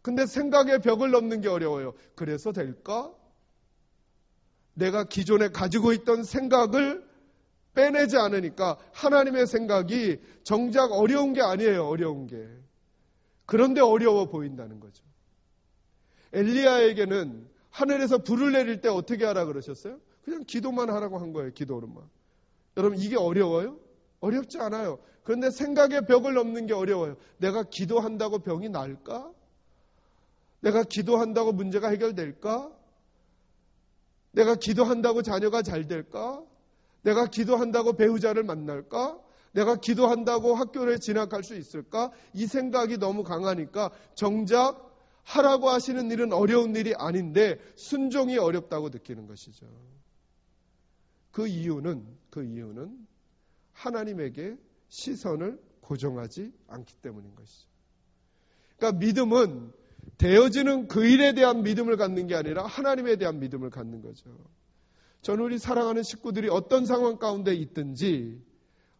근데 생각의 벽을 넘는 게 어려워요. 그래서 될까? 내가 기존에 가지고 있던 생각을 빼내지 않으니까 하나님의 생각이 정작 어려운 게 아니에요. 어려운 게. 그런데 어려워 보인다는 거죠. 엘리야에게는 하늘에서 불을 내릴 때 어떻게 하라 그러셨어요? 그냥 기도만 하라고 한 거예요. 기도로만. 여러분 이게 어려워요? 어렵지 않아요. 그런데 생각의 벽을 넘는 게 어려워요. 내가 기도한다고 병이 나을까? 내가 기도한다고 문제가 해결될까? 내가 기도한다고 자녀가 잘 될까? 내가 기도한다고 배우자를 만날까? 내가 기도한다고 학교를 진학할 수 있을까? 이 생각이 너무 강하니까 정작 하라고 하시는 일은 어려운 일이 아닌데 순종이 어렵다고 느끼는 것이죠. 그 이유는 하나님에게 시선을 고정하지 않기 때문인 것이죠. 그러니까 믿음은 되어지는 그 일에 대한 믿음을 갖는 게 아니라 하나님에 대한 믿음을 갖는 거죠. 저는 우리 사랑하는 식구들이 어떤 상황 가운데 있든지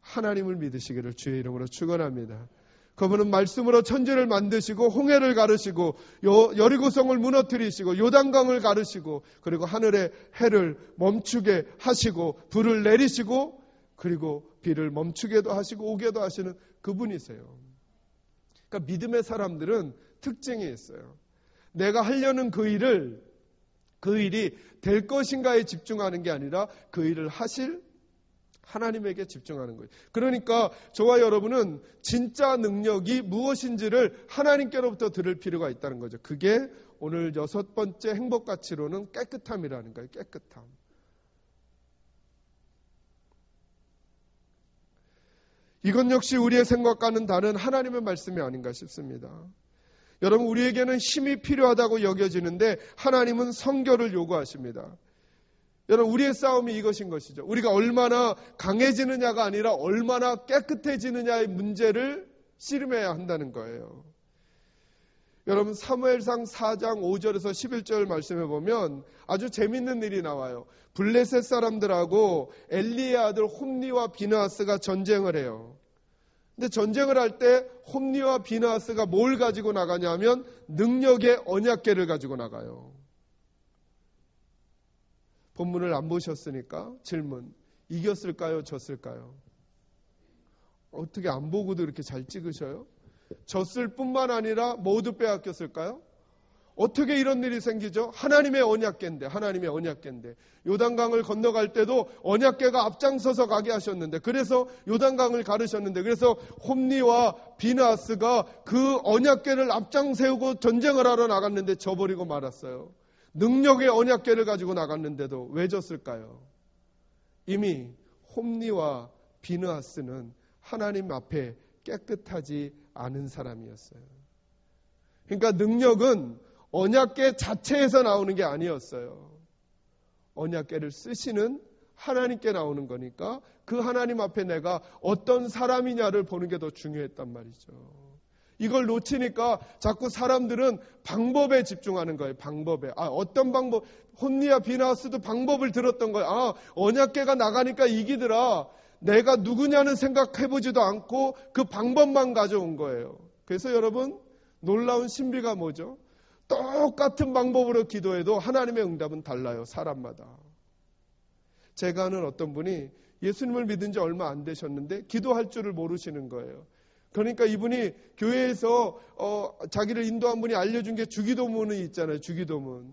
하나님을 믿으시기를 주의 이름으로 축원합니다. 그분은 말씀으로 천지를 만드시고 홍해를 가르시고 여리고성을 무너뜨리시고 요단강을 가르시고 그리고 하늘의 해를 멈추게 하시고 불을 내리시고 그리고 비를 멈추게도 하시고 오게도 하시는 그분이세요. 그러니까 믿음의 사람들은 특징이 있어요. 내가 하려는 그 일이 될 것인가에 집중하는 게 아니라 그 일을 하실 하나님에게 집중하는 거예요. 그러니까 저와 여러분은 진짜 능력이 무엇인지를 하나님께로부터 들을 필요가 있다는 거죠. 그게 오늘 6번째 행복 가치로는 깨끗함이라는 거예요. 깨끗함. 이건 역시 우리의 생각과는 다른 하나님의 말씀이 아닌가 싶습니다. 여러분, 우리에게는 힘이 필요하다고 여겨지는데 하나님은 성결을 요구하십니다. 여러분, 우리의 싸움이 이것인 것이죠. 우리가 얼마나 강해지느냐가 아니라 얼마나 깨끗해지느냐의 문제를 씨름해야 한다는 거예요. 여러분, 사무엘상 4장 5절에서 11절 말씀해 보면 아주 재밌는 일이 나와요. 블레셋 사람들하고 엘리의 아들 홈니와 비느하스가 전쟁을 해요. 근데 전쟁을 할 때 홈니와 비느하스가 뭘 가지고 나가냐면 능력의 언약궤를 가지고 나가요. 본문을 안 보셨으니까 질문. 이겼을까요? 졌을까요? 어떻게 안 보고도 이렇게 잘 찍으셔요? 졌을 뿐만 아니라 모두 빼앗겼을까요? 어떻게 이런 일이 생기죠? 하나님의 언약궤인데, 하나님의 언약궤인데. 요단강을 건너갈 때도 언약궤가 앞장서서 가게 하셨는데, 그래서 요단강을 가르셨는데, 그래서 홈니와 비느하스가 그 언약궤를 앞장 세우고 전쟁을 하러 나갔는데 져버리고 말았어요. 능력의 언약궤를 가지고 나갔는데도 왜 졌을까요? 이미 홈니와 비느하스는 하나님 앞에 깨끗하지 않은 사람이었어요. 그러니까 능력은 언약궤 자체에서 나오는 게 아니었어요. 언약궤를 쓰시는 하나님께 나오는 거니까 그 하나님 앞에 내가 어떤 사람이냐를 보는 게 더 중요했단 말이죠. 이걸 놓치니까 자꾸 사람들은 방법에 집중하는 거예요. 방법에. 어떤 방법, 홈니와 비느하스도 방법을 들었던 거예요. 언약궤가 나가니까 이기더라. 내가 누구냐는 생각해보지도 않고 그 방법만 가져온 거예요. 그래서 여러분, 놀라운 신비가 뭐죠? 똑같은 방법으로 기도해도 하나님의 응답은 달라요. 사람마다. 제가 아는 어떤 분이 예수님을 믿은 지 얼마 안 되셨는데 기도할 줄을 모르시는 거예요. 그러니까 이분이 교회에서 자기를 인도한 분이 알려준 게 주기도문이 있잖아요. 주기도문.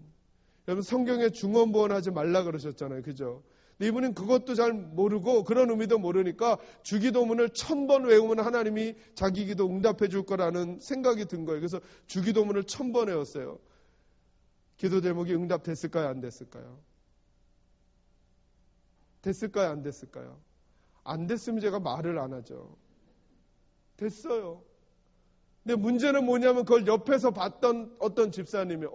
여러분, 성경에 중언부언하지 말라 그러셨잖아요. 그죠? 근데 이분은 그것도 잘 모르고 그런 의미도 모르니까 주기도문을 1000번 외우면 하나님이 자기 기도 응답해 줄 거라는 생각이 든 거예요. 그래서 주기도문을 1000번 외웠어요. 기도 제목이 응답됐을까요? 안 됐을까요? 됐을까요? 안 됐을까요? 안 됐으면 제가 말을 안 하죠. 됐어요. 근데 문제는 뭐냐면 그걸 옆에서 봤던 어떤 집사님이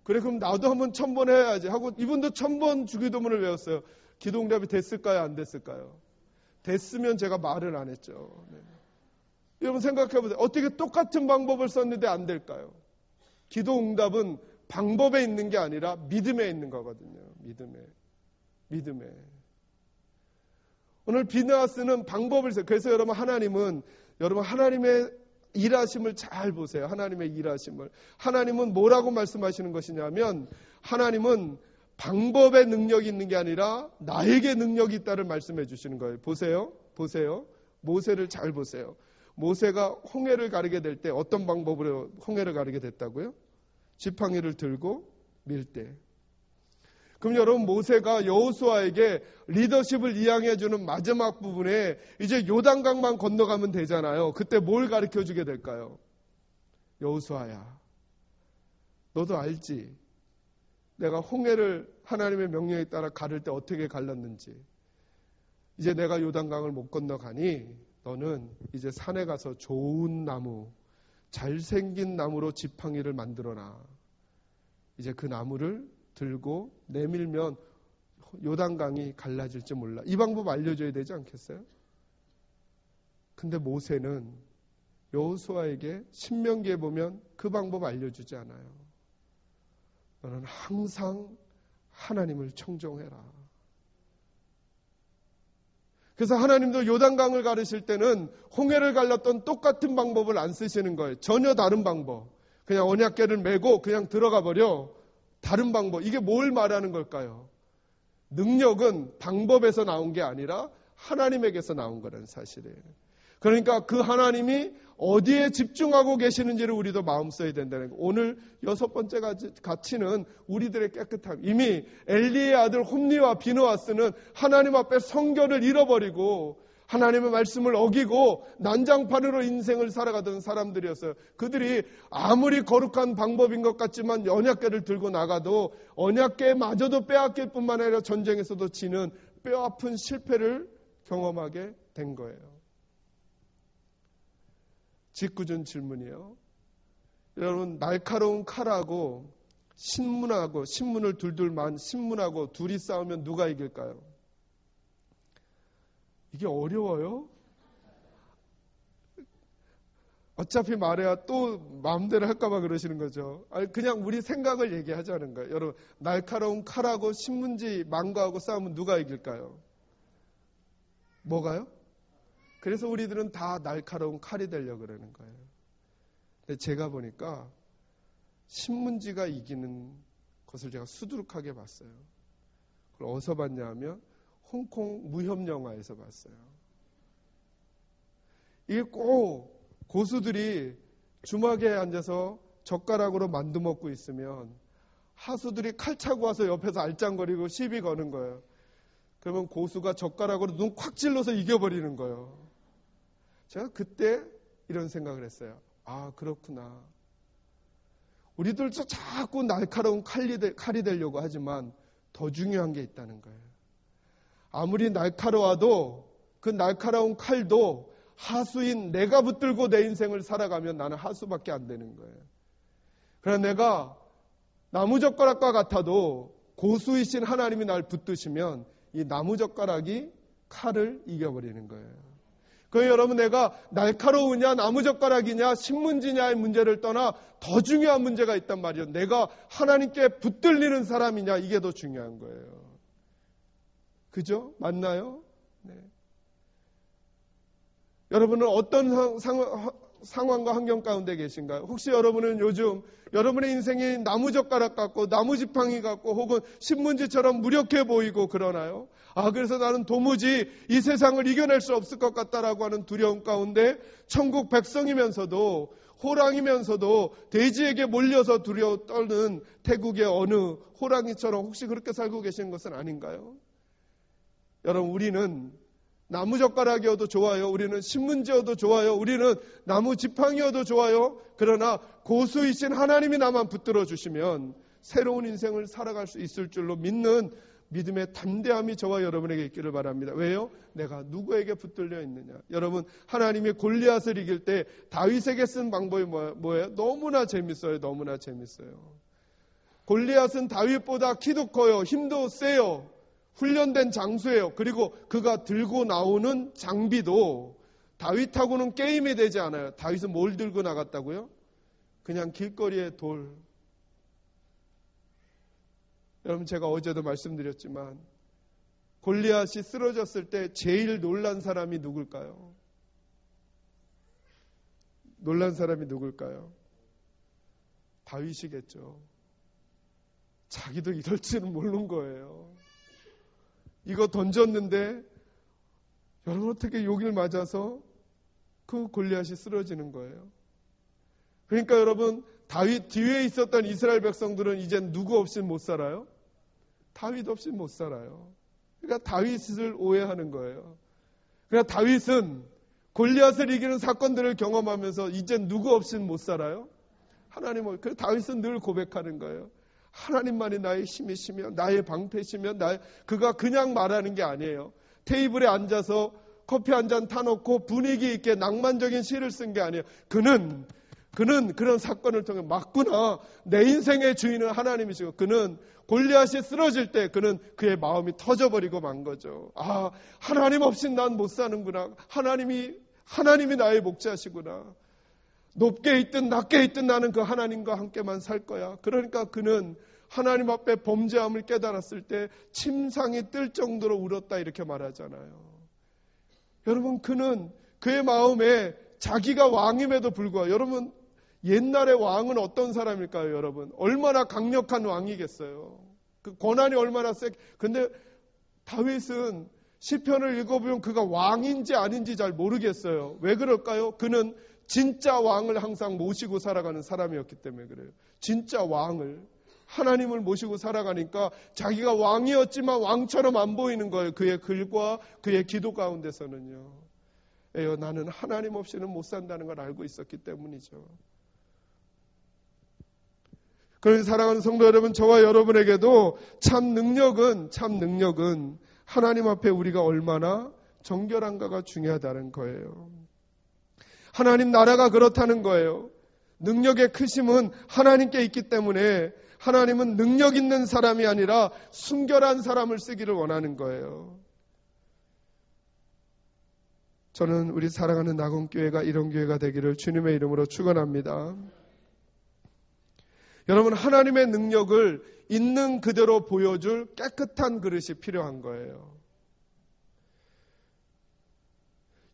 그래 그럼 나도 한번 1000번 해야지 하고 이분도 1000번 주기도문을 외웠어요. 기도 응답이 됐을까요? 안 됐을까요? 됐으면 제가 말을 안 했죠. 네. 여러분 생각해 보세요. 어떻게 똑같은 방법을 썼는데 안 될까요? 기도 응답은 방법에 있는 게 아니라 믿음에 있는 거거든요. 믿음에. 오늘 비느하스는 방법을 써요. 그래서 여러분 하나님의 일하심을 잘 보세요. 하나님의 일하심을. 하나님은 뭐라고 말씀하시는 것이냐면 하나님은 방법의 능력이 있는 게 아니라 나에게 능력이 있다를 말씀해 주시는 거예요. 보세요. 모세를 잘 보세요. 모세가 홍해를 가르게 될 때 어떤 방법으로 홍해를 가르게 됐다고요? 지팡이를 들고 밀 때. 그럼 여러분 모세가 여호수아에게 리더십을 이양해 주는 마지막 부분에 이제 요단강만 건너가면 되잖아요. 그때 뭘 가르쳐 주게 될까요? 여호수아야, 너도 알지? 내가 홍해를 하나님의 명령에 따라 가를 때 어떻게 갈랐는지. 이제 내가 요단강을 못 건너가니 너는 이제 산에 가서 좋은 나무, 잘생긴 나무로 지팡이를 만들어놔. 이제 그 나무를 들고 내밀면 요단강이 갈라질지 몰라. 이 방법 알려줘야 되지 않겠어요? 근데 모세는 여호수아에게 신명기에 보면 그 방법 알려주지 않아요. 너는 항상 하나님을 청종해라. 그래서 하나님도 요단강을 가르실 때는 홍해를 갈랐던 똑같은 방법을 안 쓰시는 거예요. 전혀 다른 방법. 그냥 언약궤를 메고 그냥 들어가 버려. 다른 방법. 이게 뭘 말하는 걸까요? 능력은 방법에서 나온 게 아니라 하나님에게서 나온 거라는 사실이에요. 그러니까 그 하나님이 어디에 집중하고 계시는지를 우리도 마음 써야 된다는 거예요. 오늘 6번째 가치는 우리들의 깨끗함. 이미 엘리의 아들 홈니와 비느하스는 하나님 앞에 성결을 잃어버리고 하나님의 말씀을 어기고 난장판으로 인생을 살아가던 사람들이었어요. 그들이 아무리 거룩한 방법인 것 같지만 언약궤를 들고 나가도 언약궤마저도 빼앗길 뿐만 아니라 전쟁에서도 지는 뼈아픈 실패를 경험하게 된 거예요. 짓궂은 질문이에요. 여러분, 날카로운 칼하고 신문을 둘둘 만 신문하고 둘이 싸우면 누가 이길까요? 이게 어려워요? 어차피 말해야 또 마음대로 할까봐 그러시는 거죠. 아니, 그냥 우리 생각을 얘기하자는 거예요. 여러분, 날카로운 칼하고 신문지 망고하고 싸우면 누가 이길까요? 뭐가요? 그래서 우리들은 다 날카로운 칼이 되려고 그러는 거예요. 근데 제가 보니까 신문지가 이기는 것을 제가 수두룩하게 봤어요. 그걸 어디서 봤냐 하면 홍콩 무협 영화에서 봤어요. 이게 꼭 고수들이 주막에 앉아서 젓가락으로 만두 먹고 있으면 하수들이 칼 차고 와서 옆에서 알짱거리고 시비 거는 거예요. 그러면 고수가 젓가락으로 눈 콱 찔러서 이겨버리는 거예요. 제가 그때 이런 생각을 했어요. 아, 그렇구나. 우리들도 자꾸 날카로운 칼이 되려고 하지만 더 중요한 게 있다는 거예요. 아무리 날카로워도 그 날카로운 칼도 하수인 내가 붙들고 내 인생을 살아가면 나는 하수밖에 안 되는 거예요. 그러나 내가 나무젓가락과 같아도 고수이신 하나님이 날 붙드시면 이 나무젓가락이 칼을 이겨버리는 거예요. 그래서 여러분, 내가 날카로우냐 나무젓가락이냐 신문지냐의 문제를 떠나 더 중요한 문제가 있단 말이에요. 내가 하나님께 붙들리는 사람이냐, 이게 더 중요한 거예요. 그죠? 맞나요? 네. 여러분은 어떤 상황과 환경 가운데 계신가요? 혹시 여러분은 요즘 여러분의 인생이 나무젓가락 같고 나무지팡이 같고 혹은 신문지처럼 무력해 보이고 그러나요? 아, 그래서 나는 도무지 이 세상을 이겨낼 수 없을 것 같다라고 하는 두려움 가운데 천국 백성이면서도 호랑이면서도 돼지에게 몰려서 두려워 떨는 태국의 어느 호랑이처럼 혹시 그렇게 살고 계시는 것은 아닌가요? 여러분, 우리는 나무젓가락이어도 좋아요. 우리는 신문지여도 좋아요. 우리는 나무지팡이여도 좋아요. 그러나 고수이신 하나님이 나만 붙들어 주시면 새로운 인생을 살아갈 수 있을 줄로 믿는 믿음의 담대함이 저와 여러분에게 있기를 바랍니다. 왜요? 내가 누구에게 붙들려 있느냐. 여러분, 하나님이 골리앗을 이길 때 다윗에게 쓴 방법이 뭐예요? 너무나 재밌어요. 너무나 재밌어요. 골리앗은 다윗보다 키도 커요. 힘도 세요. 훈련된 장수예요. 그리고 그가 들고 나오는 장비도 다윗하고는 게임이 되지 않아요. 다윗은 뭘 들고 나갔다고요? 그냥 길거리의 돌. 여러분, 제가 어제도 말씀드렸지만 골리앗이 쓰러졌을 때 제일 놀란 사람이 누굴까요? 놀란 사람이 누굴까요? 다윗이겠죠. 자기도 이럴 줄은 모르는 거예요. 이거 던졌는데 여러분, 어떻게 여길 맞아서 그 골리앗이 쓰러지는 거예요. 그러니까 여러분, 다윗 뒤에 있었던 이스라엘 백성들은 이젠 누구 없이 못 살아요? 다윗 없이 못 살아요. 그러니까 다윗을 오해하는 거예요. 그러니까 다윗은 골리앗을 이기는 사건들을 경험하면서 이젠 누구 없이 못 살아요? 하나님, 그래서 다윗은 늘 고백하는 거예요. 하나님만이 나의 힘이시며 나의 방패시며 그가 그냥 말하는 게 아니에요. 테이블에 앉아서 커피 한 잔 타놓고 분위기 있게 낭만적인 시를 쓴 게 아니에요. 그는 그런 사건을 통해 맞구나. 내 인생의 주인은 하나님이시고 그는 골리앗이 쓰러질 때 그는 그의 마음이 터져버리고 만 거죠. 아, 하나님 없이 난 못 사는구나. 하나님이 나의 목자시구나. 높게 있든 낮게 있든 나는 그 하나님과 함께만 살 거야. 그러니까 그는 하나님 앞에 범죄함을 깨달았을 때 침상이 뜰 정도로 울었다, 이렇게 말하잖아요. 여러분, 그는 그의 마음에 자기가 왕임에도 불구하고, 여러분, 옛날의 왕은 어떤 사람일까요, 여러분? 얼마나 강력한 왕이겠어요. 그 권한이 얼마나 근데 다윗은 시편을 읽어보면 그가 왕인지 아닌지 잘 모르겠어요. 왜 그럴까요? 그는 진짜 왕을 항상 모시고 살아가는 사람이었기 때문에 그래요. 진짜 왕을, 하나님을 모시고 살아가니까 자기가 왕이었지만 왕처럼 안 보이는 거예요. 그의 글과 그의 기도 가운데서는요. 나는 하나님 없이는 못 산다는 걸 알고 있었기 때문이죠. 그래서 사랑하는 성도 여러분, 저와 여러분에게도 참 능력은 하나님 앞에 우리가 얼마나 정결한가가 중요하다는 거예요. 하나님 나라가 그렇다는 거예요. 능력의 크심은 하나님께 있기 때문에 하나님은 능력 있는 사람이 아니라 순결한 사람을 쓰기를 원하는 거예요. 저는 우리 사랑하는 낙원교회가 이런 교회가 되기를 주님의 이름으로 축원합니다. 여러분, 하나님의 능력을 있는 그대로 보여줄 깨끗한 그릇이 필요한 거예요.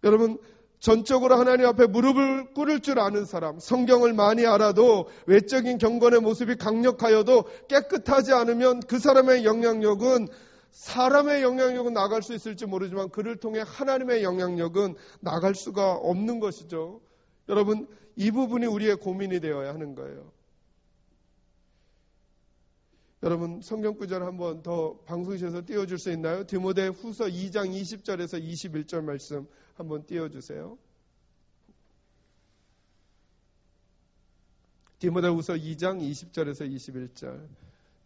여러분, 전적으로 하나님 앞에 무릎을 꿇을 줄 아는 사람, 성경을 많이 알아도 외적인 경건의 모습이 강력하여도 깨끗하지 않으면 그 사람의 영향력은, 사람의 영향력은 나갈 수 있을지 모르지만 그를 통해 하나님의 영향력은 나갈 수가 없는 것이죠. 여러분, 이 부분이 우리의 고민이 되어야 하는 거예요. 여러분, 성경 구절 한번 더 방송실에서 띄워줄 수 있나요? 디모데 후서 2장 20절에서 21절 말씀 한번 띄워주세요. 디모데 후서 2장 20절에서 21절.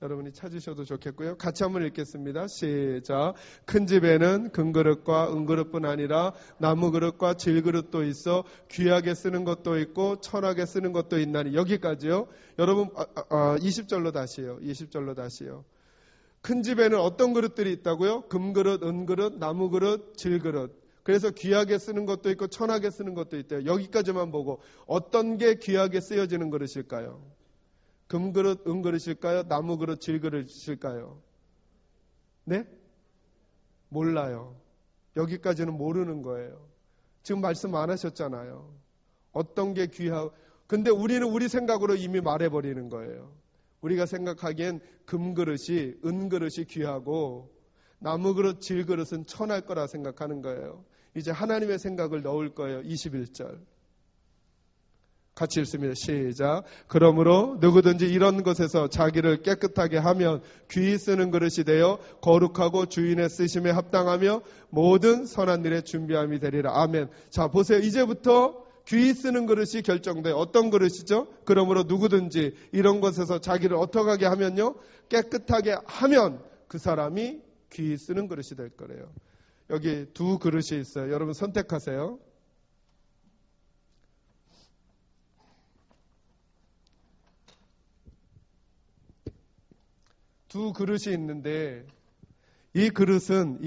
여러분이 찾으셔도 좋겠고요. 같이 한번 읽겠습니다. 시작. 큰 집에는 금그릇과 은그릇뿐 아니라 나무그릇과 질그릇도 있어 귀하게 쓰는 것도 있고 천하게 쓰는 것도 있나니. 여기까지요. 여러분 20절로 다시요. 20절로 다시요. 큰 집에는 어떤 그릇들이 있다고요? 금그릇, 은그릇, 나무그릇, 질그릇. 그래서 귀하게 쓰는 것도 있고 천하게 쓰는 것도 있대요. 여기까지만 보고 어떤 게 귀하게 쓰여지는 그릇일까요? 금그릇, 은그릇일까요? 나무그릇, 질그릇일까요? 네? 몰라요. 여기까지는 모르는 거예요. 지금 말씀 안 하셨잖아요. 어떤 게 귀하고. 근데 우리는 우리 생각으로 이미 말해버리는 거예요. 우리가 생각하기엔 금그릇이, 은그릇이 귀하고 나무그릇, 질그릇은 천할 거라 생각하는 거예요. 이제 하나님의 생각을 넣을 거예요. 21절. 같이 읽습니다. 시작. 그러므로 누구든지 이런 것에서 자기를 깨끗하게 하면 귀히 쓰는 그릇이 되어 거룩하고 주인의 쓰심에 합당하며 모든 선한 일에 준비함이 되리라. 아멘. 자, 보세요. 이제부터 귀히 쓰는 그릇이 결정돼요. 어떤 그릇이죠? 그러므로 누구든지 이런 것에서 자기를 어떻게 하게 하면요? 깨끗하게 하면 그 사람이 귀히 쓰는 그릇이 될 거래요. 여기 두 그릇이 있어요. 여러분 선택하세요. 두 그릇이 있는데 이 그릇은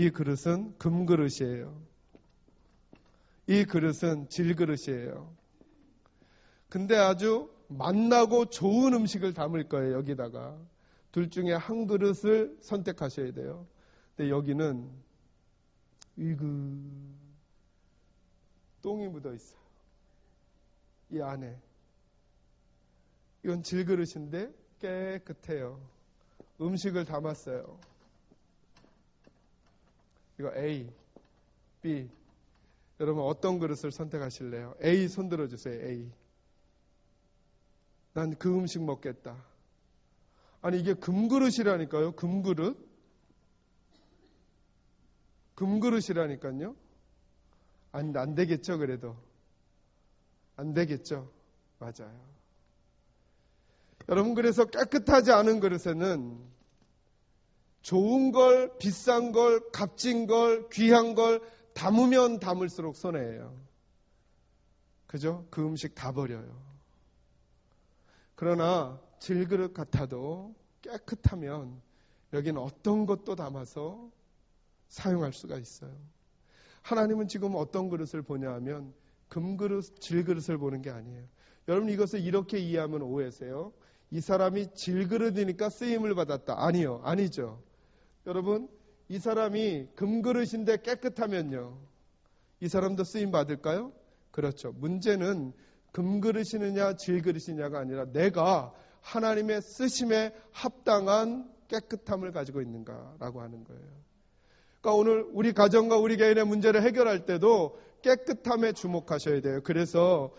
금그릇이에요. 이 그릇은 질그릇이에요. 근데 아주 맛나고 좋은 음식을 담을 거예요. 여기다가 둘 중에 한 그릇을 선택하셔야 돼요. 근데 여기는 똥이 묻어 있어요. 이 안에. 이건 질그릇인데 깨끗해요. 음식을 담았어요. 이거 A, B. 여러분 어떤 그릇을 선택하실래요? A 손 들어주세요. A. 난 그 음식 먹겠다. 아니 이게 금그릇이라니까요. 금그릇. 금그릇이라니까요. 안 되겠죠. 그래도 안 되겠죠. 맞아요. 여러분 그래서 깨끗하지 않은 그릇에는 좋은 걸, 비싼 걸, 값진 걸, 귀한 걸 담으면 담을수록 손해예요. 그죠? 그 음식 다 버려요. 그러나 질그릇 같아도 깨끗하면 여기는 어떤 것도 담아서 사용할 수가 있어요. 하나님은 지금 어떤 그릇을 보냐 하면 금그릇, 질그릇을 보는 게 아니에요. 여러분 이것을 이렇게 이해하면 오해세요. 이 사람이 질그릇이니까 쓰임을 받았다. 아니요. 아니죠. 여러분 이 사람이 금그릇인데 깨끗하면요. 이 사람도 쓰임 받을까요? 그렇죠. 문제는 금그릇이느냐 질그릇이냐가 아니라 내가 하나님의 쓰심에 합당한 깨끗함을 가지고 있는가라고 하는 거예요. 그러니까 오늘 우리 가정과 우리 개인의 문제를 해결할 때도 깨끗함에 주목하셔야 돼요. 그래서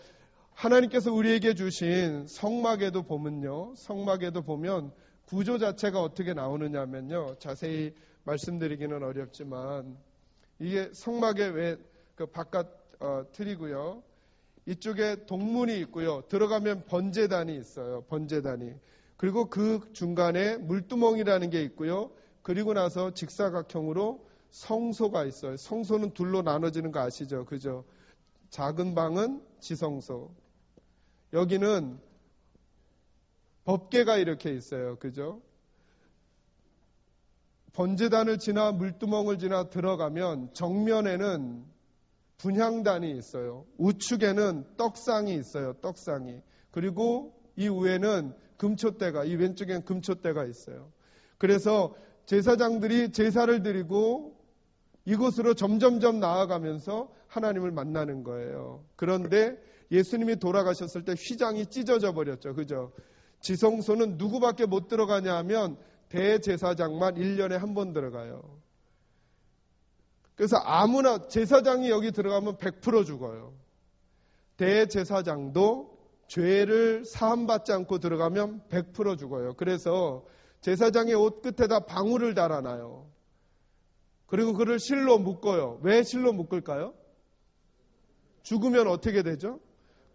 하나님께서 우리에게 주신 성막에도 보면요. 성막에도 보면 구조 자체가 어떻게 나오느냐면요. 자세히 말씀드리기는 어렵지만 이게 성막의 왜 그 바깥 틀이고요. 이쪽에 동문이 있고요. 들어가면 번제단이 있어요. 번제단이. 그리고 그 중간에 물두멍이라는 게 있고요. 그리고 나서 직사각형으로 성소가 있어요. 성소는 둘로 나눠지는 거 아시죠? 그죠? 작은 방은 지성소. 여기는 법궤가 이렇게 있어요. 그죠? 번제단을 지나 물두멍을 지나 들어가면 정면에는 분향단이 있어요. 우측에는 떡상이 있어요. 떡상이. 그리고 이 위에는 금초대가, 이 왼쪽에는 금초대가 있어요. 그래서 제사장들이 제사를 드리고 이곳으로 점점점 나아가면서 하나님을 만나는 거예요. 그런데 예수님이 돌아가셨을 때 휘장이 찢어져 버렸죠. 그죠? 지성소는 누구밖에 못 들어가냐 하면 대제사장만 1년에 한 번 들어가요. 그래서 아무나 제사장이 여기 들어가면 100% 죽어요. 대제사장도 죄를 사함받지 않고 들어가면 100% 죽어요. 그래서 제사장의 옷 끝에다 방울을 달아놔요. 그리고 그를 실로 묶어요. 왜 실로 묶을까요? 죽으면 어떻게 되죠?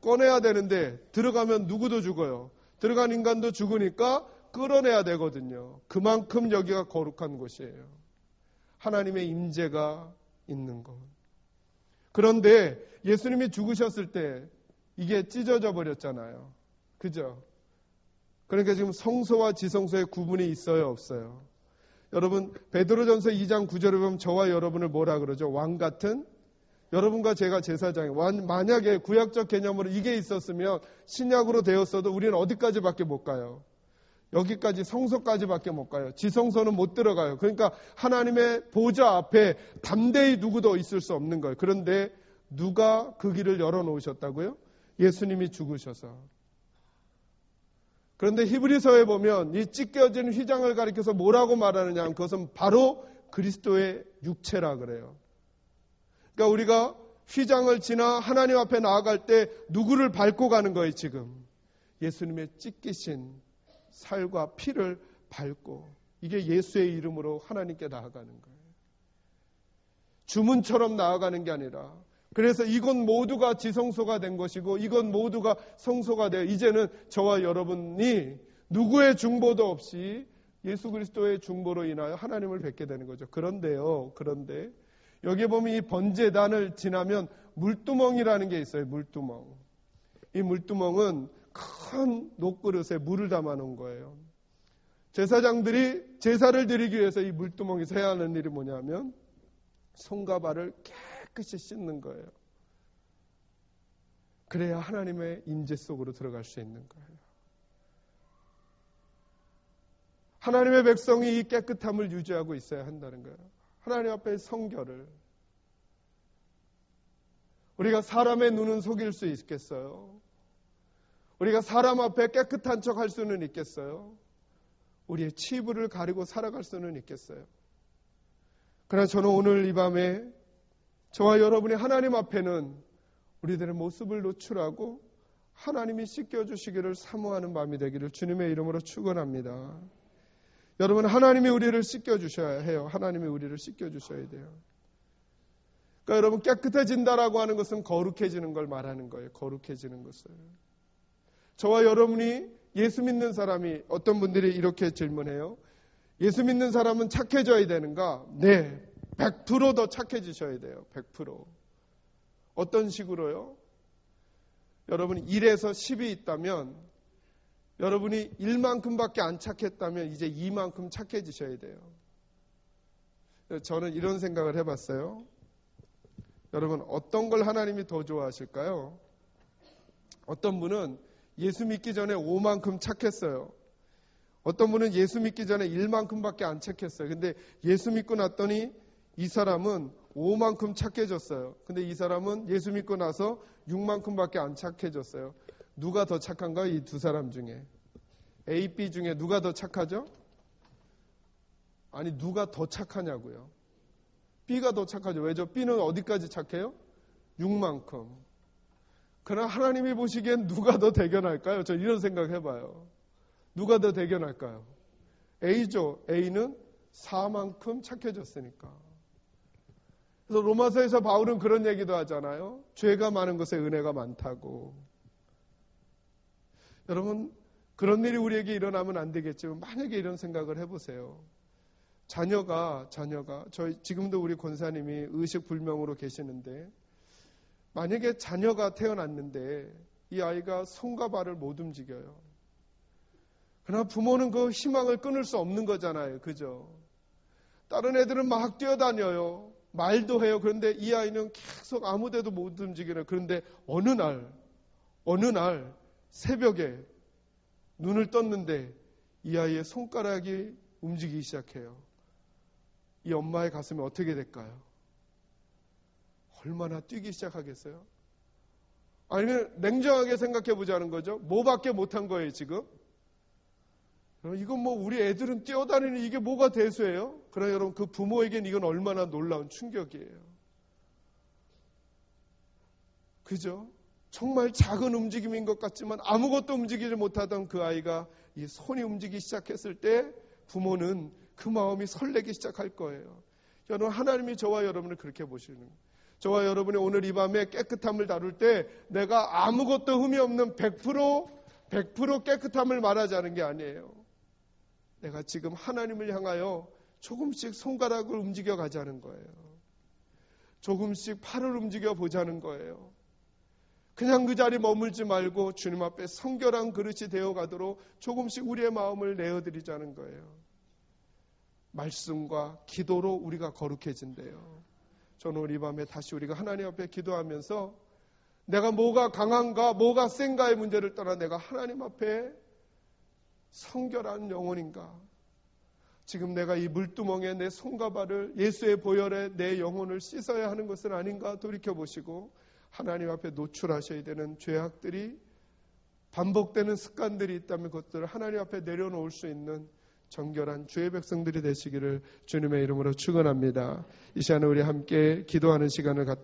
꺼내야 되는데 들어가면 누구도 죽어요. 들어간 인간도 죽으니까 끌어내야 되거든요. 그만큼 여기가 거룩한 곳이에요. 하나님의 임재가 있는 곳. 그런데 예수님이 죽으셨을 때 이게 찢어져 버렸잖아요. 그죠? 그러니까 지금 성소와 지성소의 구분이 있어요, 없어요? 여러분, 베드로전서 2장 9절에 보면 저와 여러분을 뭐라 그러죠? 왕 같은? 여러분과 제가 제사장이에요. 만약에 구약적 개념으로 이게 있었으면 신약으로 되었어도 우리는 어디까지밖에 못 가요? 여기까지 성소까지밖에 못 가요. 지성소는 못 들어가요. 그러니까 하나님의 보좌 앞에 담대히 누구도 있을 수 없는 거예요. 그런데 누가 그 길을 열어놓으셨다고요? 예수님이 죽으셔서. 그런데 히브리서에 보면 이 찢겨진 휘장을 가리켜서 뭐라고 말하느냐 하면 그것은 바로 그리스도의 육체라 그래요. 그러니까 우리가 휘장을 지나 하나님 앞에 나아갈 때 누구를 밟고 가는 거예요 지금? 예수님의 찢기신 살과 피를 밟고 이게 예수의 이름으로 하나님께 나아가는 거예요. 주문처럼 나아가는 게 아니라 그래서 이곳 모두가 지성소가 된 것이고 이곳 모두가 성소가 되어 이제는 저와 여러분이 누구의 중보도 없이 예수 그리스도의 중보로 인하여 하나님을 뵙게 되는 거죠. 그런데 여기 보면 이 번제단을 지나면 물두멍이라는 게 있어요. 물두멍. 이 물두멍은 큰 녹그릇에 물을 담아 놓은 거예요. 제사장들이 제사를 드리기 위해서 이 물두멍에서 해야 하는 일이 뭐냐면 손과 발을 깨끗이 씻는 거예요. 그래야 하나님의 임재 속으로 들어갈 수 있는 거예요. 하나님의 백성이 이 깨끗함을 유지하고 있어야 한다는 거예요. 하나님 앞에 성결을. 우리가 사람의 눈은 속일 수 있겠어요? 우리가 사람 앞에 깨끗한 척 할 수는 있겠어요? 우리의 치부를 가리고 살아갈 수는 있겠어요? 그러나 저는 오늘 이 밤에 저와 여러분이 하나님 앞에는 우리들의 모습을 노출하고 하나님이 씻겨주시기를 사모하는 마음이 되기를 주님의 이름으로 축원합니다. 여러분, 하나님이 우리를 씻겨주셔야 해요. 하나님이 우리를 씻겨주셔야 돼요. 그러니까 여러분, 깨끗해진다라고 하는 것은 거룩해지는 걸 말하는 거예요. 거룩해지는 것을. 저와 여러분이 예수 믿는 사람이 어떤 분들이 이렇게 질문해요. 예수 믿는 사람은 착해져야 되는가? 네, 100% 더 착해지셔야 돼요. 100%. 어떤 식으로요? 여러분이 1에서 10이 있다면 여러분이 1만큼밖에 안 착했다면 이제 2만큼 착해지셔야 돼요. 저는 이런 생각을 해봤어요. 여러분, 어떤 걸 하나님이 더 좋아하실까요? 어떤 분은 예수 믿기 전에 5만큼 착했어요. 어떤 분은 예수 믿기 전에 1만큼밖에 안 착했어요. 근데 예수 믿고 났더니 이 사람은 5만큼 착해졌어요. 근데 이 사람은 예수 믿고 나서 6만큼밖에 안 착해졌어요. 누가 더 착한가요? 이 두 사람 중에. A, B 중에 누가 더 착하죠? 아니, 누가 더 착하냐고요. B가 더 착하죠. 왜죠? B는 어디까지 착해요? 6만큼. 그러나 하나님이 보시기엔 누가 더 대견할까요? 저 이런 생각 해봐요. 누가 더 대견할까요? A죠. A는 4만큼 착해졌으니까. 그래서 로마서에서 바울은 그런 얘기도 하잖아요. 죄가 많은 것에 은혜가 많다고. 여러분, 그런 일이 우리에게 일어나면 안 되겠지만 만약에 이런 생각을 해보세요. 자녀가 저희 지금도 우리 권사님이 의식불명으로 계시는데 만약에 자녀가 태어났는데 이 아이가 손과 발을 못 움직여요. 그러나 부모는 그 희망을 끊을 수 없는 거잖아요. 그죠? 다른 애들은 막 뛰어다녀요. 말도 해요. 그런데 이 아이는 계속 아무 데도 못 움직이는. 그런데 어느 날 새벽에 눈을 떴는데 이 아이의 손가락이 움직이기 시작해요. 이 엄마의 가슴이 어떻게 될까요? 얼마나 뛰기 시작하겠어요? 아니면 냉정하게 생각해 보자는 거죠. 뭐밖에 못한 거예요, 지금? 이건 뭐 우리 애들은 뛰어다니는 이게 뭐가 대수예요? 그러나 여러분 그 부모에겐 이건 얼마나 놀라운 충격이에요. 그죠? 정말 작은 움직임인 것 같지만 아무것도 움직이지 못하던 그 아이가 이 손이 움직이기 시작했을 때 부모는 그 마음이 설레기 시작할 거예요. 여러분 하나님이 저와 여러분을 그렇게 보시는 거예요. 저와 여러분이 오늘 이 밤에 깨끗함을 다룰 때 내가 아무것도 흠이 없는 100% 깨끗함을 말하자는 게 아니에요. 내가 지금 하나님을 향하여 조금씩 손가락을 움직여 가자는 거예요. 조금씩 팔을 움직여 보자는 거예요. 그냥 그 자리에 머물지 말고 주님 앞에 성결한 그릇이 되어가도록 조금씩 우리의 마음을 내어드리자는 거예요. 말씀과 기도로 우리가 거룩해진대요. 저는 오늘 이 밤에 다시 우리가 하나님 앞에 기도하면서 내가 뭐가 강한가 뭐가 센가의 문제를 떠나 내가 하나님 앞에 성결한 영혼인가, 지금 내가 이 물두멍에 내 손과 발을 예수의 보혈에 내 영혼을 씻어야 하는 것은 아닌가 돌이켜보시고 하나님 앞에 노출하셔야 되는 죄악들이, 반복되는 습관들이 있다면 그것들을 하나님 앞에 내려놓을 수 있는 정결한 주의 백성들이 되시기를 주님의 이름으로 축원합니다. 이 시간에 우리 함께 기도하는 시간을 갖도록